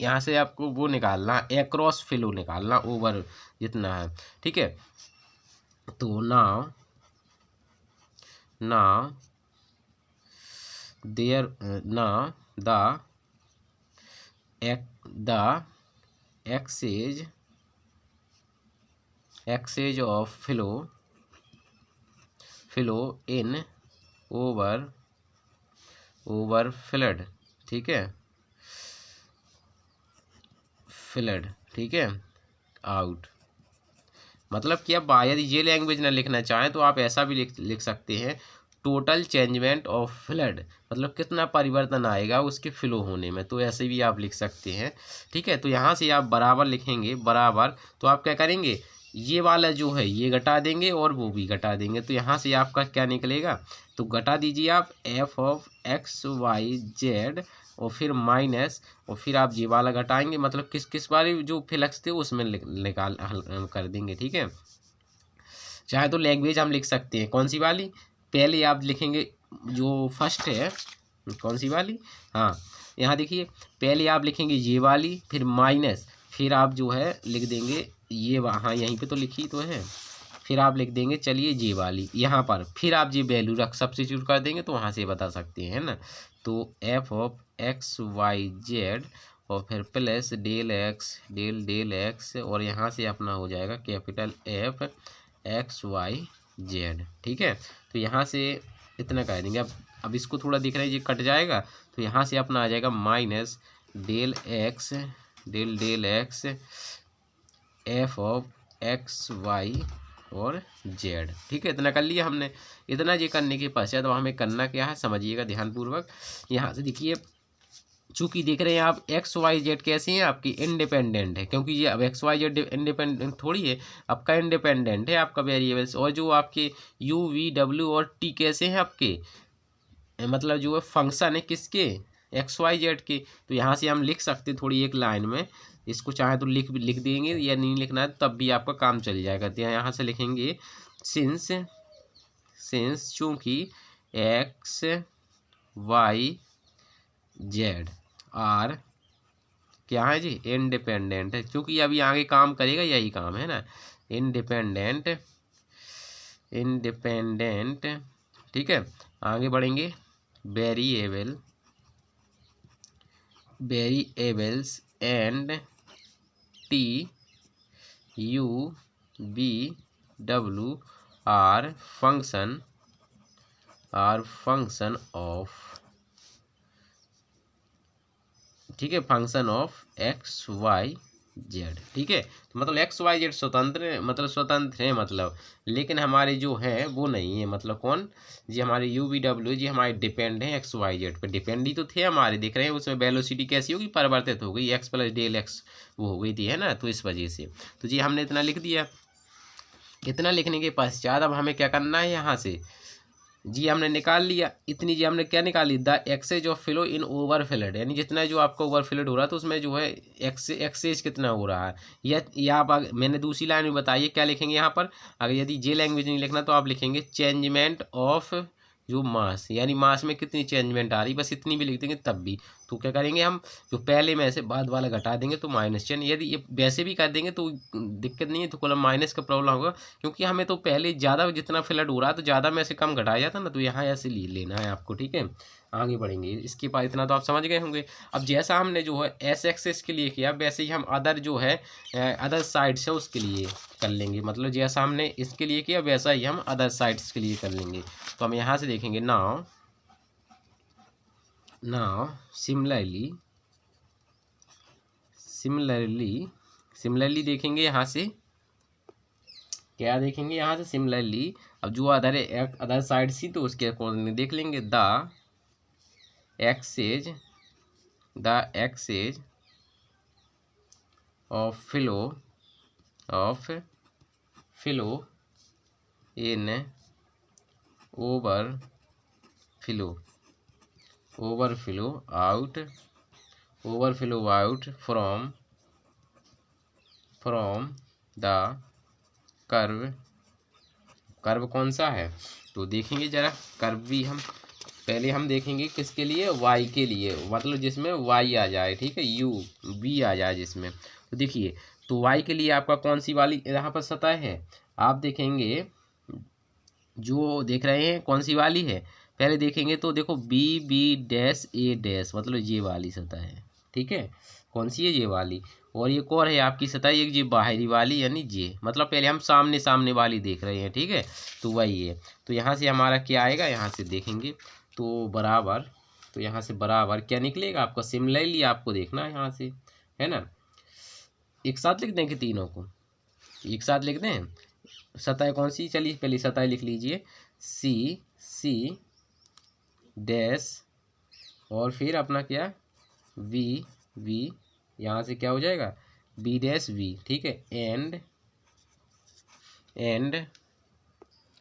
Speaker 1: यहाँ से आपको वो निकालना, एक्रॉस फ्लो निकालना, ओवर जितना है, ठीक है। तो now the exchange of flow in over flood, ठीक है, फ्लड, ठीक है, आउट। मतलब कि अब यदि ये लैंग्वेज ना लिखना चाहें तो आप ऐसा भी लिख सकते हैं, टोटल चेंजमेंट ऑफ फ्लड, मतलब कितना परिवर्तन आएगा उसके फ्लो होने में, तो ऐसे भी आप लिख सकते हैं, ठीक है। तो यहाँ से आप बराबर लिखेंगे, बराबर, तो आप क्या करेंगे, ये वाला जो है ये घटा देंगे और वो भी घटा देंगे, तो यहाँ से आपका क्या निकलेगा, तो घटा दीजिए आप F of X Y Z और फिर माइनस और फिर आप ये वाला घटाएंगे, मतलब किस वाले जो फ्लक्स थे उसमें निकाल कर देंगे, ठीक है। चाहे तो लैंग्वेज हम लिख सकते हैं, कौन सी वाली, पहले आप लिखेंगे जो फर्स्ट है, कौन सी वाली, हाँ, यहाँ देखिए, पहले आप लिखेंगे ये वाली, फिर माइनस, फिर आप जो है लिख देंगे ये, हाँ यहीं पे तो लिखी तो है, फिर आप लिख देंगे चलिए ये वाली यहाँ पर, फिर आप ये वैल्यू सब्स्टिट्यूट कर देंगे तो वहाँ से बता सकते हैं ना। तो F of X Y Z और फिर प्लस डेल एक्स और यहाँ से अपना हो जाएगा capital F X Y Z, ठीक है। तो यहाँ से इतना कर देंगे। अब इसको थोड़ा दिख रहा है, ये कट जाएगा, तो यहाँ से अपना आ जाएगा minus del X F of X Y और जेड, ठीक है। इतना कर लिया हमने। इतना ये करने के पश्चात तो हमें करना क्या है, समझिएगा ध्यानपूर्वक। यहाँ से देखिए, चूँकि देख रहे हैं आप एक्स वाई जेड कैसे हैं, आपकी इंडिपेंडेंट है, क्योंकि ये अब एक्स वाई जेड इंडिपेंडेंट थोड़ी है, आपका इंडिपेंडेंट है आपका वेरिएबल्स। और जो आपके यू वी डब्ल्यू और टी कैसे हैं आपके, मतलब जो है फंक्शन है किसके, एक्स वाई जेड के। तो यहाँ से हम लिख सकते हैं थोड़ी एक लाइन में, इसको चाहे तो लिख देंगे या नहीं लिखना है तब भी आपका काम चल जाएगा। तो यहाँ से लिखेंगे सिंस चूँकि एक्स वाई जेड आर क्या है जी, इंडिपेंडेंट है, क्योंकि अभी आगे काम करेगा यही काम है ना, इंडिपेंडेंट ठीक है, आगे बढ़ेंगे। Variables and T U B W R function of, ठीक है, function of X Y Z. ठीक है, तो मतलब एक्स वाई जेड स्वतंत्र है मतलब, लेकिन हमारे जो है वो नहीं है, मतलब कौन जी, हमारे यू वी डब्ल्यू जी हमारे डिपेंड है एक्स वाई जेड पे, डिपेंड ही तो थे हमारे, देख रहे हैं उसमें वेलोसिटी कैसी होगी, परिवर्तित हो गई, एक्स प्लस डेल एक्स वो हो गई थी, है ना, तो इस वजह से तो जी हमने इतना लिख दिया। इतना लिखने के पश्चात अब हमें क्या करना है, यहाँ से जी हमने निकाल लिया इतनी, जी हमने क्या निकाली, the excess of flow in overflowed, यानी जितना जो आपका ओवरफ्लड हो रहा है तो उसमें जो है एक्सेज कितना हो रहा है, या आप मैंने दूसरी लाइन में बताइए क्या लिखेंगे यहाँ पर, अगर यदि जे लैंग्वेज नहीं लिखना तो आप लिखेंगे चेंजमेंट ऑफ जो मास, यानी मास में कितनी चेंजमेंट आ रही, बस इतनी भी लिख देंगे तब भी। तो क्या करेंगे हम, जो पहले में से बाद वाला घटा देंगे तो माइनस चिन्ह, यदि ये वैसे भी कर देंगे तो दिक्कत नहीं है, तो कॉलम माइनस का प्रॉब्लम होगा, क्योंकि हमें तो पहले ज़्यादा जितना फ्लड हो रहा है तो ज़्यादा में से कम घटाया जाता ना, तो यहाँ ऐसे लेना है आपको। ठीक है, आगे बढ़ेंगे, इसके बाद इतना तो आप समझ गए होंगे। अब जैसा हमने जो है एस एक्सेस के लिए किया, वैसे ही हम अदर जो है अदर साइड्स है उसके लिए कर लेंगे, मतलब जैसा हमने इसके लिए किया वैसा ही हम अदर साइड्स के लिए कर लेंगे। तो हम यहाँ से देखेंगे नाउ सिमिलरली देखेंगे यहाँ से, क्या देखेंगे यहाँ से, सिमिलरली अब जो अदर साइड थी तो उसके अकॉर्डिंग देख लेंगे, the excess of flow in over flow out from the curve कौन सा है, तो देखेंगे जरा कर्व भी हम पहले हम देखेंगे किसके लिए, y के लिए, मतलब जिसमें y आ जाए, ठीक है, u v आ जाए जिसमें, तो देखिए तो y के लिए आपका कौन सी वाली यहाँ पर सतह है, आप देखेंगे जो देख रहे हैं कौन सी वाली है, पहले देखेंगे तो देखो बी बी डैश ए डैश, मतलब ये वाली सतह है, ठीक है, कौन सी है, ये वाली, और ये कौन है आपकी सतह, एक ये बाहरी वाली यानी ये, मतलब पहले हम सामने वाली देख रहे हैं, ठीक है, तो वही है। तो यहाँ से हमारा क्या आएगा, यहाँ से देखेंगे तो बराबर, तो यहाँ से बराबर क्या निकलेगा आपका, सिमिलरली आपको देखना है यहाँ से, है ना, एक साथ लिख दें कि तीनों को एक साथ लिख दें, सतह कौन सी, चलिए पहले सतह लिख लीजिए, सी डैश और फिर अपना क्या वी यहाँ से क्या हो जाएगा, बी डैश वी, ठीक है, एंड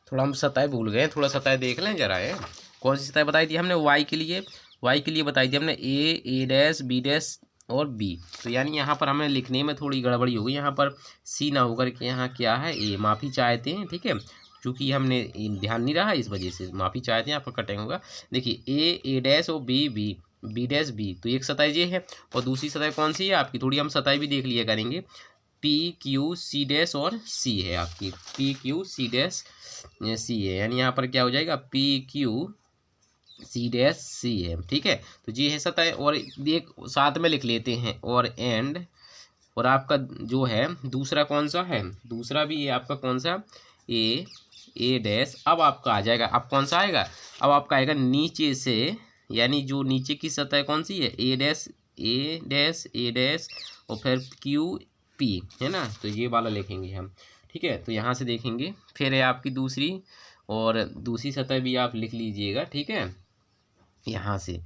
Speaker 1: थोड़ा हम सतह भूल गए, थोड़ा सतह देख लें जरा है, कौन सी सतह बताई थी हमने, वाई के लिए बताई थी हमने ए डैश बी डैश और बी, तो यानी यहाँ पर हमें लिखने में थोड़ी गड़बड़ी हो गई, यहाँ पर सी ना होकर के यहाँ क्या है ए, माफ़ी चाहते हैं, ठीक है, चूँकि हमने ध्यान नहीं रहा इस वजह से माफ़ी चाहते हैं, यहाँ पर कटेंगे होगा। देखिए ए डैश और बी डैश बी, तो एक सतह ये है, और दूसरी सतह कौन सी है आपकी, थोड़ी हम सतह भी देख लिया करेंगे, पी क्यू सी डैश और सी है आपकी, P Q C dash C है, यानी यहाँ पर क्या हो जाएगा, P Q C dash C है, ठीक है, तो ये है सतह, और एक साथ में लिख लेते हैं, और आपका जो है दूसरा कौन सा है, दूसरा भी ये आपका कौन सा, ए डैश, अब आपका आ जाएगा, अब कौन सा आएगा, अब आपका आएगा नीचे से, यानी जो नीचे की सतह कौन सी है, ए डैश और फिर क्यू पी, है ना, तो ये वाला लिखेंगे हम, ठीक है, तो यहाँ से देखेंगे, फिर है आपकी दूसरी, और दूसरी सतह भी आप लिख लीजिएगा, ठीक है, यहाँ से,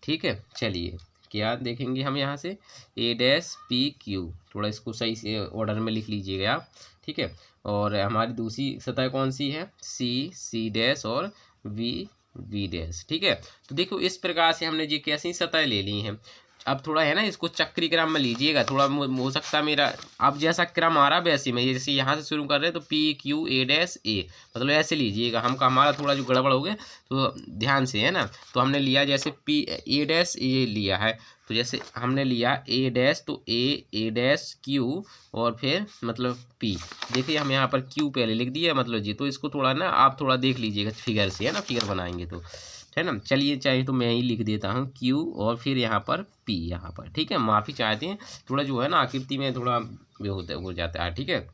Speaker 1: ठीक है, चलिए क्या देखेंगे हम यहाँ से, ए डैश पी क्यू, थोड़ा इसको सही से ऑर्डर में लिख लीजिएगा आप, ठीक है, और हमारी दूसरी सतह कौन सी है, सी डैश और वी डैश, ठीक है, तो देखो इस प्रकार से हमने जी कैसी सतह ले ली हैं, अब थोड़ा है ना, इसको चक्री क्रम में लीजिएगा, थोड़ा हो सकता है मेरा अब जैसा क्रम आ रहा है वैसे में, जैसे यहाँ से शुरू कर रहे हैं तो पी क्यू ए डैश ए, मतलब ऐसे लीजिएगा। हमारा थोड़ा जो गड़बड़ हो गया तो ध्यान से, है ना। तो हमने लिया जैसे पी ए डैश ए लिया है, तो जैसे हमने लिया ए डैश, तो ए डैश क्यू और फिर मतलब पी। देखिए हम यहाँ पर क्यू पहले लिख दिया मतलब जी, तो इसको थोड़ा ना आप थोड़ा देख लीजिएगा फिगर से, है ना, फिगर बनाएंगे तो, है ना। चलिए चाहे तो मैं ही लिख देता हूँ क्यू और फिर यहाँ पर पी यहाँ पर, ठीक है। माफ़ी चाहते हैं, थोड़ा जो है ना आकृति में थोड़ा हो जाता है, ठीक है।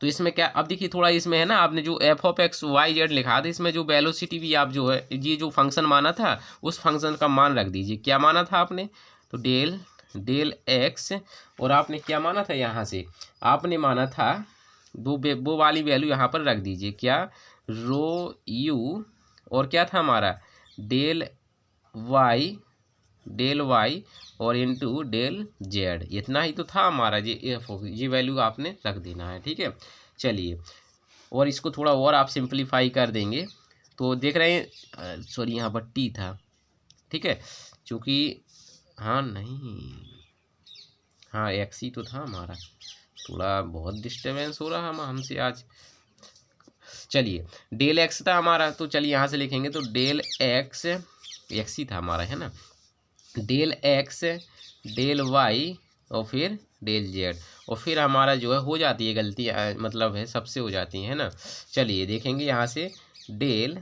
Speaker 1: तो इसमें क्या, अब देखिए थोड़ा इसमें है ना, आपने जो F of X Y Z लिखा था, इसमें जो वेलोसिटी भी आप जो है ये जो फंक्शन माना था उस फंक्शन का मान रख दीजिए। क्या माना था आपने, तो डेल एक्स, और आपने क्या माना था यहाँ से, आपने माना था वो वाली वैल्यू यहाँ पर रख दीजिए। क्या, रो यू, और क्या था हमारा डेल वाई और इनटू डेल जेड, इतना ही तो था हमारा। ये वैल्यू आपने रख देना है, ठीक है। चलिए, और इसको थोड़ा और आप सिंप्लीफाई कर देंगे तो देख रहे हैं, सॉरी यहाँ पर टी था, ठीक है, चूँकि हाँ नहीं, हाँ एक्स ही तो था हमारा, थोड़ा बहुत डिस्टर्बेंस हो रहा है हमसे आज। चलिए, डेल एक्स था हमारा, तो चलिए यहाँ से लिखेंगे तो डेल एक्स ही था हमारा, है ना। डेल एक्स, डेल वाई और फिर डेल जेड, और फिर हमारा जो है हो जाती है गलती, मतलब है सबसे हो जाती है ना। चलिए देखेंगे यहाँ से डेल,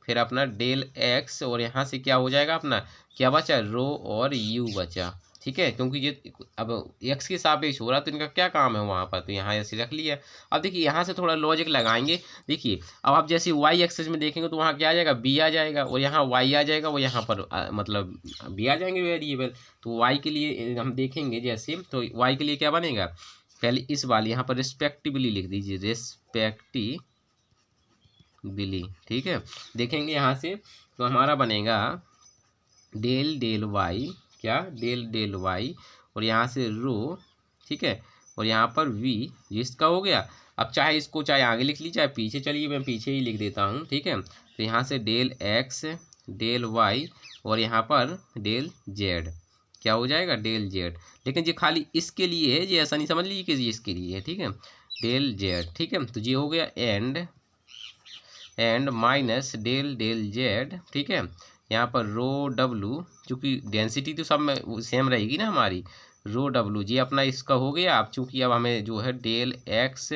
Speaker 1: फिर अपना डेल एक्स, और यहाँ से क्या हो जाएगा अपना, क्या बचा, रो और यू बचा, ठीक है। क्योंकि ये अब एक्स के सापेक्ष हो रहा तो इनका क्या काम है वहाँ पर, तो यहाँ ऐसे रख लिया। अब देखिए यहाँ से थोड़ा लॉजिक लगाएंगे। देखिए अब आप जैसे वाई एक्सेस में देखेंगे तो वहाँ क्या आ जाएगा, बी आ जाएगा, और यहाँ वाई आ जाएगा, वो यहाँ पर मतलब बी आ जाएंगे वेरिएबल। तो वाई के लिए हम देखेंगे जैसे, तो वाई के लिए क्या बनेगा, पहले इस वाली यहाँ पर रिस्पेक्टिवली लिख दीजिए, रिस्पेक्टिवली, ठीक है। देखेंगे यहाँ से तो हमारा बनेगा डेल वाई, क्या, डेल वाई, और यहाँ से रो, ठीक है, और यहाँ पर वी, जिसका हो गया। अब चाहे इसको चाहे आगे लिख लीजिए चाहे पीछे, चलिए मैं पीछे ही लिख देता हूँ, ठीक है। तो यहाँ से डेल एक्स, डेल वाई, और यहाँ पर डेल जेड, क्या हो जाएगा, डेल जेड। लेकिन ये खाली इसके लिए है, ये ऐसा नहीं समझ लीजिए कि ये इसके लिए है, ठीक है, डेल जेड, ठीक है। तो ये हो गया एंड माइनस डेल जेड, ठीक है। यहाँ पर रो डब्लू, चूँकि डेंसिटी तो सब में सेम रहेगी ना हमारी, रो डब्लू जी अपना इसका हो गया। अब चूँकि अब हमें जो है डेल एक्स,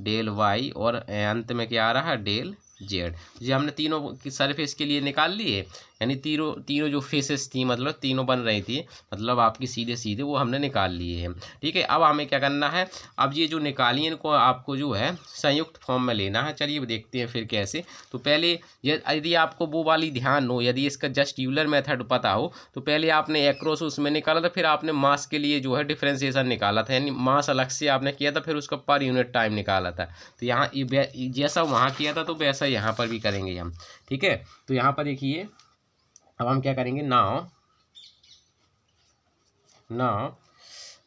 Speaker 1: डेल वाई और अंत में क्या आ रहा है, डेल जेड, जो हमने तीनों की सरफेस के लिए निकाल लिए, यानी तीनों जो फेसेस थी, मतलब तीनों बन रही थी, मतलब आपकी सीधे सीधे वो हमने निकाल लिए हैं, ठीक है। अब हमें क्या करना है, अब ये जो निकाली इनको आपको जो है संयुक्त फॉर्म में लेना है। चलिए देखते हैं फिर कैसे। तो पहले यदि आपको वो वाली ध्यान हो, यदि इसका जस्ट यूलर मेथड पता हो, तो पहले आपने एक्रोस उसमें निकाला था, फिर आपने मास के लिए जो है डिफ्रेंसिएशन निकाला था, यानी मास अलग से आपने किया था, फिर उसका पर यूनिट टाइम निकाला था। तो यहाँ जैसा वहाँ किया था तो वैसा यहाँ पर भी करेंगे हम, ठीक है। तो यहाँ पर देखिए अब हम क्या करेंगे, नाउ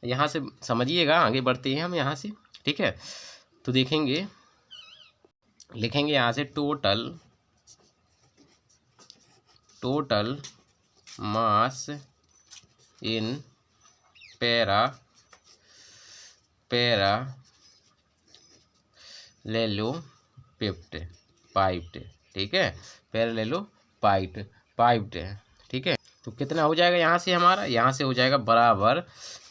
Speaker 1: यहाँ से समझिएगा, आगे बढ़ते हैं हम यहाँ से, ठीक है। तो देखेंगे, लिखेंगे यहाँ से टोटल मास इन पैरेललोपाइप्ड, ठीक है, पैरेललोपाइप्ड, ठीक है। तो कितना हो जाएगा यहाँ से, हमारा यहाँ से हो जाएगा बराबर,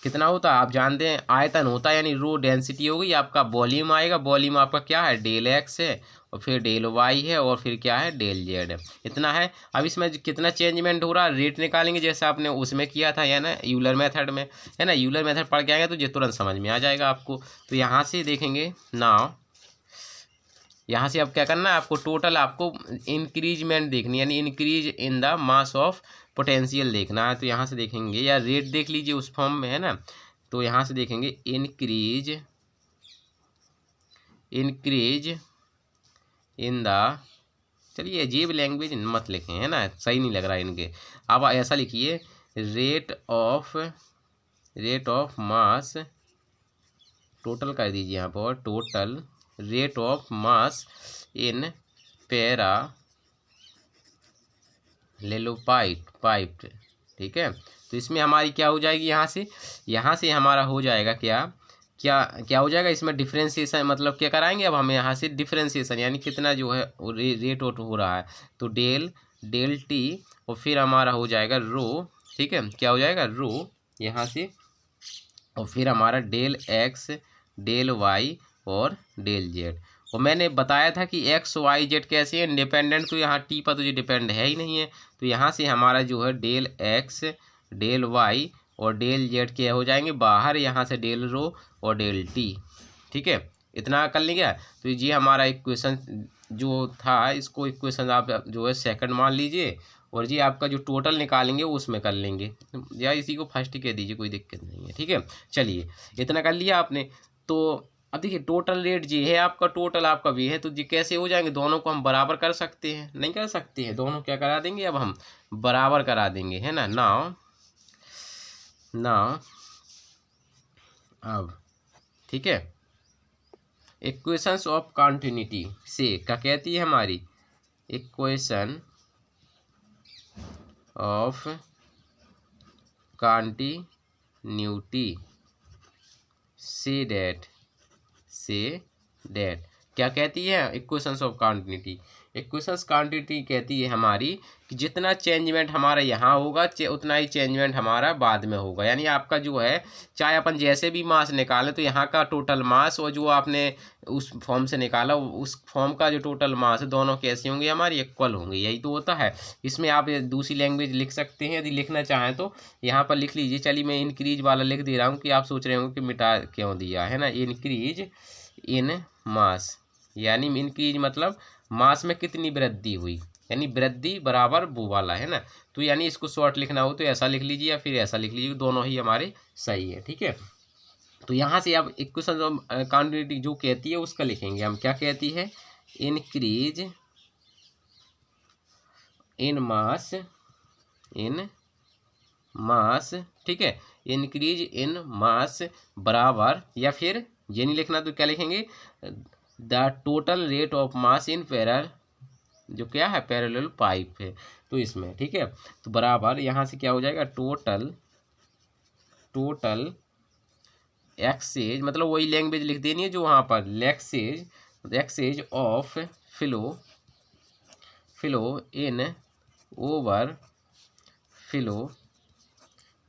Speaker 1: कितना होता है आप जानते हैं, आयतन होता है, यानी रो डेंसिटी हो गई, आपका वॉल्यूम आएगा, वॉल्यूम आपका क्या है, डेल एक्स है, और फिर डेल वाई है, और फिर क्या है, डेल जेड है, इतना है। अब इसमें कितना चेंजमेंट हो रहा है, रेट निकालेंगे जैसे आपने उसमें किया था, या ना यूलर मेथड में, है ना। यूलर मेथड पढ़ के आएंगे तो ये तुरंत समझ में आ जाएगा आपको। तो यहाँ से देखेंगे नाउ, यहाँ से अब क्या करना है आपको, टोटल आपको इंक्रीजमेंट देखनी, यानी increase in the mass of potential देखना है। तो यहाँ से देखेंगे, या रेट देख लीजिए उस फॉर्म में, है ना। तो यहाँ से देखेंगे इंक्रीज इन द, चलिए अजीब लैंग्वेज मत लिखें, है ना, सही नहीं लग रहा है इनके। अब ऐसा लिखिए, रेट ऑफ मास, टोटल कर दीजिए यहाँ पर, total rate of mass in parallelepiped, ठीक है। तो इसमें हमारी क्या हो जाएगी, यहाँ से हमारा हो जाएगा क्या क्या क्या हो जाएगा, इसमें डिफ्रेंशिएशन मतलब क्या कराएंगे, अब हमें यहाँ से डिफ्रेंशिएशन यानी कितना जो है रेट आउट हो रहा है, तो डेल डेल टी और फिर हमारा हो जाएगा रो, ठीक है, क्या हो जाएगा रो यहाँ से, और फिर हमारा डेल एक्स डेल वाई और डेल जेड। और मैंने बताया था कि एक्स वाई जेड कैसे है इंडिपेंडेंट, तो यहाँ टी पर तो ये डिपेंड है ही नहीं है, तो यहाँ से हमारा जो है डेल एक्स डेल वाई और डेल जेड के हो जाएंगे बाहर, यहाँ से डेल रो और डेल टी, ठीक है, इतना कर लिया। तो ये हमारा इक्वेशन जो था, इसको इक्वेशन आप जो है सेकंड मान लीजिए, और जी आपका जो टोटल निकालेंगे उसमें कर लेंगे, या इसी को फर्स्ट कह दीजिए, कोई दिक्कत नहीं है, ठीक है। चलिए इतना कर लिया आपने। तो अब देखिए टोटल रेट जी है आपका, टोटल आपका भी है, तो जी कैसे हो जाएंगे, दोनों को हम बराबर कर सकते हैं, नहीं कर सकते हैं, दोनों क्या करा देंगे, अब हम बराबर करा देंगे, है ना। नाउ अब ठीक है, इक्वेशंस ऑफ कॉन्टिन्यूटी से क्या कहती है हमारी, इक्वेशन ऑफ कॉन्टिन्यूटी से डेट क्या कहती है, equations of continuity, equations continuity कहती है हमारी कि जितना चेंजमेंट हमारा यहाँ होगा उतना ही चेंजमेंट हमारा बाद में होगा, यानी आपका जो है चाहे अपन जैसे भी मास निकालें तो यहाँ का टोटल मास और जो आपने उस फॉर्म से निकाला उस फॉर्म का जो टोटल मास है दोनों कैसे होंगे, हमारी इक्वल होंगे, यही तो होता है। इसमें आप दूसरी लैंग्वेज लिख सकते हैं, यदि लिखना चाहें तो यहाँ पर लिख लीजिए। चलिए मैं इंक्रीज वाला लिख दे रहा हूँ कि आप सोच रहे होंगे कि मिटा क्यों दिया है ना, इंक्रीज इन मास, यानी इंक्रीज मतलब मास में कितनी वृद्धि हुई, यानी वृद्धि बराबर वो वाला है ना, तो यानी इसको शॉर्ट लिखना हो तो ऐसा लिख लीजिए या फिर ऐसा लिख लीजिए, दोनों ही हमारे सही है, ठीक है। तो यहाँ से अब इक्वेशन ऑफ कॉन्टिन्यूटी जो कहती है उसका लिखेंगे हम, क्या कहती है, इंक्रीज इन मास, ठीक है, इंक्रीज इन मास बराबर, या फिर ये नहीं लिखना तो क्या लिखेंगे, the total rate of mass in parallel, जो क्या है पैरेलल पाइप है, तो इसमें ठीक है, तो बराबर यहाँ से क्या हो जाएगा, टोटल एक्सेज, मतलब वही लैंग्वेज लिख देनी है जो वहाँ पर excess of flow in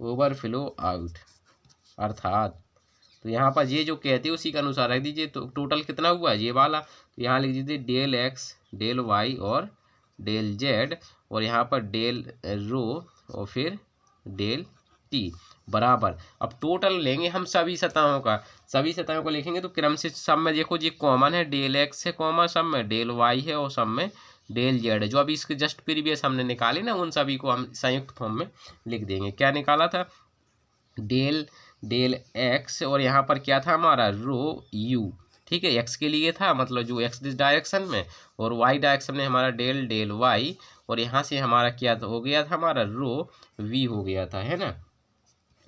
Speaker 1: over flow out, अर्थात तो यहाँ पर ये जो कहते हैं उसी के अनुसार रख दीजिए। तो टोटल कितना हुआ है ये वाला, तो यहाँ लिख दीजिए डेल एक्स डेल वाई और डेल जेड, और यहाँ पर डेल रो और फिर डेल टी बराबर, अब टोटल लेंगे हम सभी सतहों को लिखेंगे तो क्रम से सब में देखो ये कॉमन है, डेल एक्स है कॉमन, सब में डेल वाई है और सब में डेल जेड है, जो अभी इसके जस्ट प्रीवियस हमने निकाले ना उन सभी को हम संयुक्त फॉर्म में लिख देंगे। क्या निकाला था, डेल एक्स और यहाँ पर क्या था हमारा रो यू, ठीक है, एक्स के लिए था मतलब जो एक्स दिस डायरेक्शन में, और वाई डायरेक्शन में हमारा डेल वाई, और यहाँ से हमारा क्या हो गया था, हमारा रो वी हो गया था, है ना,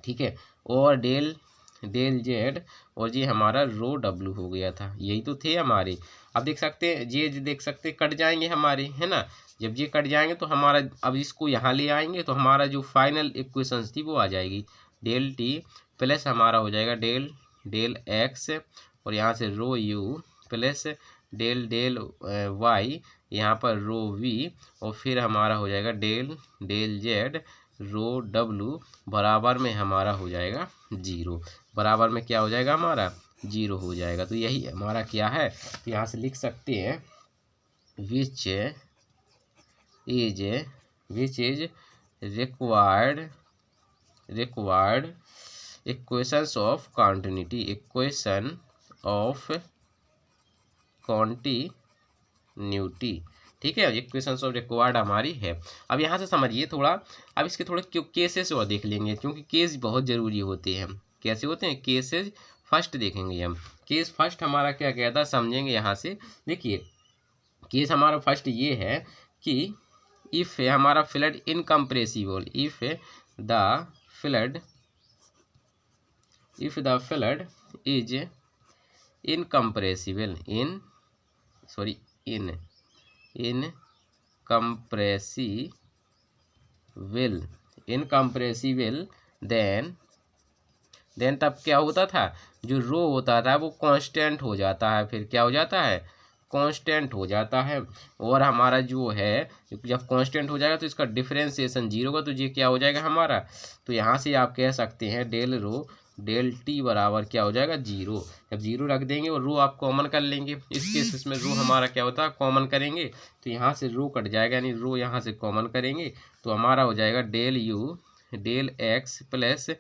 Speaker 1: ठीक है, और डेल जेड और ये हमारा रो डब्ल्यू हो गया था, यही तो थे हमारे। अब देख सकते हैं ये देख सकते कट जाएंगे हमारे, है ना, जब ये कट जाएंगे तो हमारा अब इसको यहाँ ले आएंगे तो हमारा जो फाइनल इक्वेशन थी वो आ जाएगी, डेल टी प्लस हमारा हो जाएगा डेल एक्स और यहाँ से रो यू प्लस डेल वाई, यहाँ पर रो वी, और फिर हमारा हो जाएगा डेल जेड रो डब्लू, बराबर में हमारा हो जाएगा जीरो, बराबर में क्या हो जाएगा हमारा जीरो हो जाएगा। तो यही हमारा क्या है, तो यहाँ से लिख सकते हैं which is required equations of continuity, equation of continuity, ठीक है, इक्वेशंस ऑफ रिक्वायर्ड हमारी है। अब यहाँ से समझिए थोड़ा, अब इसके थोड़े केसेस और देख लेंगे क्योंकि केस बहुत ज़रूरी होते हैं। कैसे होते हैं केसेस, फर्स्ट देखेंगे हम, केस फर्स्ट हमारा क्या कहता है समझेंगे यहाँ से। देखिए केस हमारा फर्स्ट ये है कि इफ़ है हमारा fluid incompressible, if the fluid is incompressible incompressible then तब क्या होता था, जो रो होता था वो कांस्टेंट हो जाता है, फिर क्या हो जाता है, कांस्टेंट हो जाता है। और हमारा जो है जब कांस्टेंट हो जाएगा तो इसका डिफरेंशिएशन जीरो का, तो ये क्या हो जाएगा हमारा, तो यहाँ से आप कह सकते हैं डेल रो डेल टी बराबर क्या हो जाएगा, जीरो। जब जीरो रख देंगे और रो आप कॉमन कर लेंगे, इस केस में रो हमारा क्या होता है, कॉमन करेंगे तो यहाँ से रो कट जाएगा, यानी रो यहाँ से कॉमन करेंगे तो हमारा हो जाएगा del U del X plus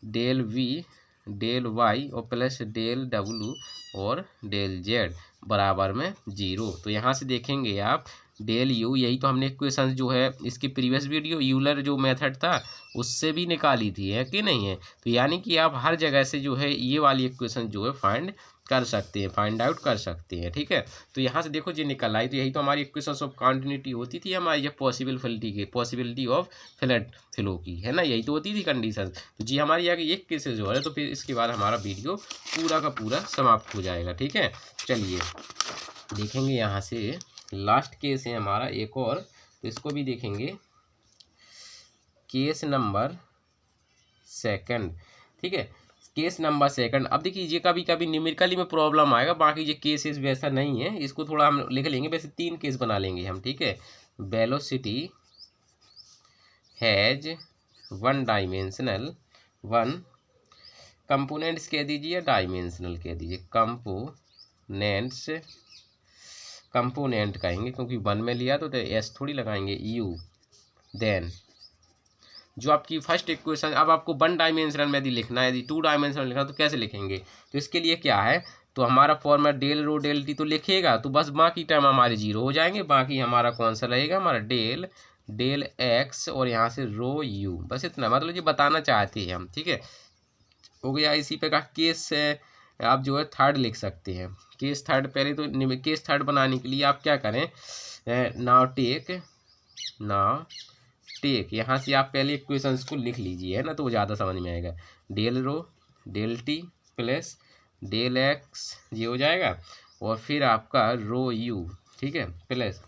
Speaker 1: del V del Y और प्लस डेल डब्लू और डेल जेड बराबर में जीरो। तो यहाँ से देखेंगे आप डेल यू, यही तो हमने इक्वेशन जो है इसकी प्रीवियस वीडियो यूलर जो मेथड था उससे भी निकाली थी, है कि नहीं है। तो यानी कि आप हर जगह से जो है ये वाली इक्वेशन जो है फाइंड कर सकते हैं, फाइंड आउट कर सकते हैं, ठीक है। तो यहाँ से देखो जी निकल आई, तो यही तो हमारी इक्वेशंस ऑफ कंटिन्यूटी होती थी हमारी, ये पॉसिबिलिटी ऑफ फ्लड फ्लो की, है ना, यही तो होती थी कंडीशन। तो जी हमारी आगे एक केसेस जो है, तो फिर इसके बाद हमारा वीडियो पूरा का पूरा समाप्त हो जाएगा, ठीक है। चलिए देखेंगे यहाँ से लास्ट केस है हमारा एक और, तो इसको भी देखेंगे, केस नंबर सेकंड, ठीक है, केस नंबर सेकंड। अब देखिए ये कभी कभी न्यूमेरिकली में प्रॉब्लम आएगा, बाकी ये केसेस वैसा नहीं है, इसको थोड़ा हम लिख लेंगे, वैसे 3 केस बना लेंगे हम, ठीक है। Velocity has one dimensional, one components कह दीजिए, डायमेंशनल कह दीजिए, कंपोनेंट कहेंगे क्योंकि 1 में लिया तो एस थोड़ी लगाएंगे, यू। देन जो आपकी फर्स्ट इक्वेशन, अब आपको 1 डायमेंशनल में यदि लिखना है, यदि 2 डायमेंशनल लिखना है तो कैसे लिखेंगे, तो इसके लिए क्या है, तो हमारा formula del rho del T तो लिखेगा, तो बस बाकी टर्म हमारे जीरो हो जाएंगे, बाकी हमारा कौन सा रहेगा, हमारा डेल एक्स और यहाँ से रो यू, बस इतना, मतलब ये बताना चाहते हैं हम, ठीक है, हो गया। इसी पे का केस आप जो है थर्ड लिख सकते हैं, केस थर्ड। पहले तो केस थर्ड बनाने के लिए आप क्या करें, नाउ टेक यहाँ से आप पहले इक्वेशंस को लिख लीजिए, है ना, तो वो ज़्यादा समझ में आएगा। Del rho del T plus del X ये हो जाएगा, और फिर आपका रो यू, ठीक है, प्लस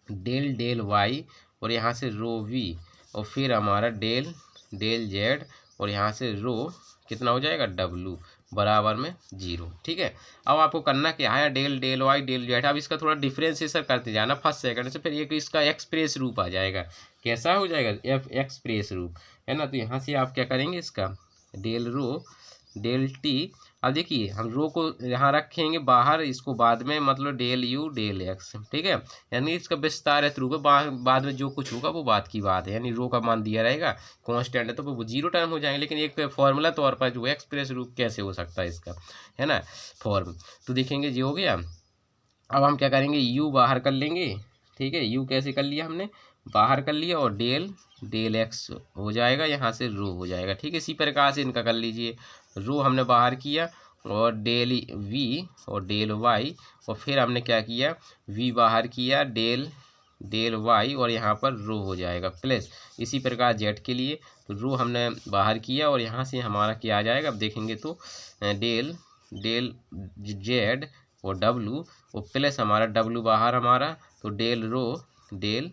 Speaker 1: डेल वाई और यहाँ से रो वी, और फिर हमारा डेल जेड और यहाँ से रो कितना हो जाएगा, डब्लू बराबर में जीरो, ठीक है। अब आपको करना क्या है, डेल वाई डेल जेड, अब इसका थोड़ा डिफरेंशिएशन करते जाना फर्स्ट सेकंड से, फिर एक इसका एक्सप्रेस रूप आ जाएगा, कैसा हो जाएगा, एक्सप्रेस रूप, है ना। तो यहाँ से आप क्या करेंगे, इसका डेल रो डेल टी, अब देखिए हम रो को यहाँ रखेंगे बाहर, इसको बाद में, मतलब डेल यू डेल एक्स, ठीक है, यानी इसका विस्तारित रूप है, बाद में जो कुछ होगा वो बात की बात है, यानी रो का मान दिया रहेगा कांस्टेंट है तो वो जीरो टर्म हो जाएंगे, लेकिन एक फॉर्मूला तौर पर जो एक्सप्रेस रूप कैसे हो सकता है इसका, है ना, फॉर्म। तो देखेंगे ये हो गया। अब हम क्या करेंगे, यू बाहर कर लेंगे, ठीक है, यू कैसे कर लिया हमने, बाहर कर लिया, और डेल एक्स हो जाएगा, यहाँ से रो हो जाएगा, ठीक है। इसी प्रकार से इनका कर लीजिए, रो हमने बाहर किया और डेल वी और डेल वाई, और फिर हमने क्या किया, वी बाहर किया, डेल वाई और यहाँ पर रो हो जाएगा, प्लस इसी प्रकार जेड के लिए, तो रो हमने बाहर किया और यहाँ से हमारा क्या आ जाएगा, अब देखेंगे तो डेल जेड और डब्लू, और प्लस हमारा डब्लू बाहर हमारा, तो डेल रो डेल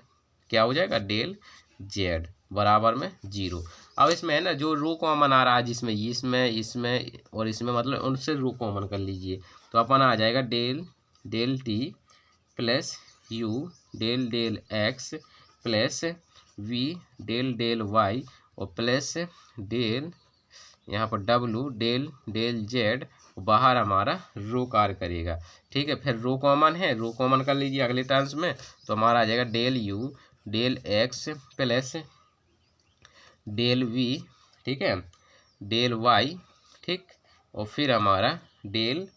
Speaker 1: क्या हो जाएगा, डेल जेड बराबर में जीरो। अब इसमें है ना जो रो कॉमन आ रहा है, जिसमें इसमें और इसमें, मतलब उनसे रो कॉमन कर लीजिए, तो अपन आ जाएगा del T plus U del X plus V del Y और प्लस डेल यहाँ पर डब्लू डेल जेड, बाहर हमारा रो कार्य करेगा, ठीक है। फिर रो कॉमन है, रो कॉमन कर लीजिए अगले टर्म्स में, तो हमारा आ जाएगा del U del X plus del V, ठीक है, डेल वाई, ठीक, और फिर हमारा डेल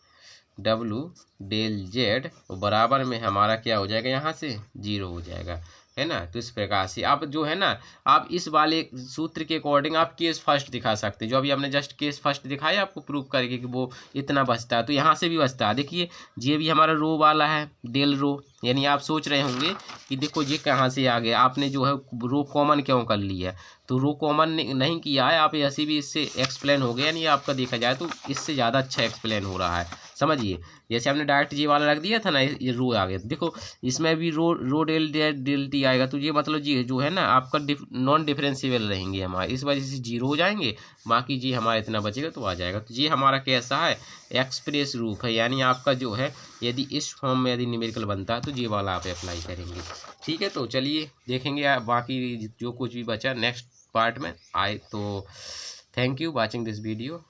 Speaker 1: डब्लू डेल जेड बराबर में हमारा क्या हो जाएगा, यहाँ से जीरो हो जाएगा, है ना। तो इस प्रकार से आप जो है ना, आप इस वाले सूत्र के अकॉर्डिंग आप केस फर्स्ट दिखा सकते हैं, जो अभी हमने जस्ट केस फर्स्ट दिखाया आपको प्रूफ करके कि वो इतना बचता है, तो यहाँ से भी बचता है। देखिए ये भी हमारा रो वाला है, डेल रो, यानी आप सोच रहे होंगे कि देखो ये कहाँ से आ गया, आपने जो है रो कॉमन क्यों कर लिया, तो रो कॉमन नहीं किया है, आप ऐसे भी इससे एक्सप्लेन हो गया, नहीं आपका देखा जाए तो इससे ज़्यादा अच्छा एक्सप्लेन हो रहा है, समझिए। जैसे हमने डायरेक्ट जी वाला रख दिया था ना, ये रो आ गया, देखो इसमें भी रो डेल टी आएगा, तो ये मतलब जी जो है ना आपका नॉन डिफरेंशिएबल रहेंगे हमारे, इस वजह से जीरो हो जाएंगे, बाकी जी हमारा इतना बचेगा तो आ जाएगा। तो ये हमारा कैसा है, एक्सप्रेस रूप है, यानी आपका जो है यदि इस फॉर्म में यदि न्यूमेरिकल बनता है तो ये वाला आप अप्लाई करेंगे, ठीक है। तो चलिए देखेंगे बाकी जो कुछ भी बचा नेक्स्ट पार्ट में आए। तो thank you watching this video.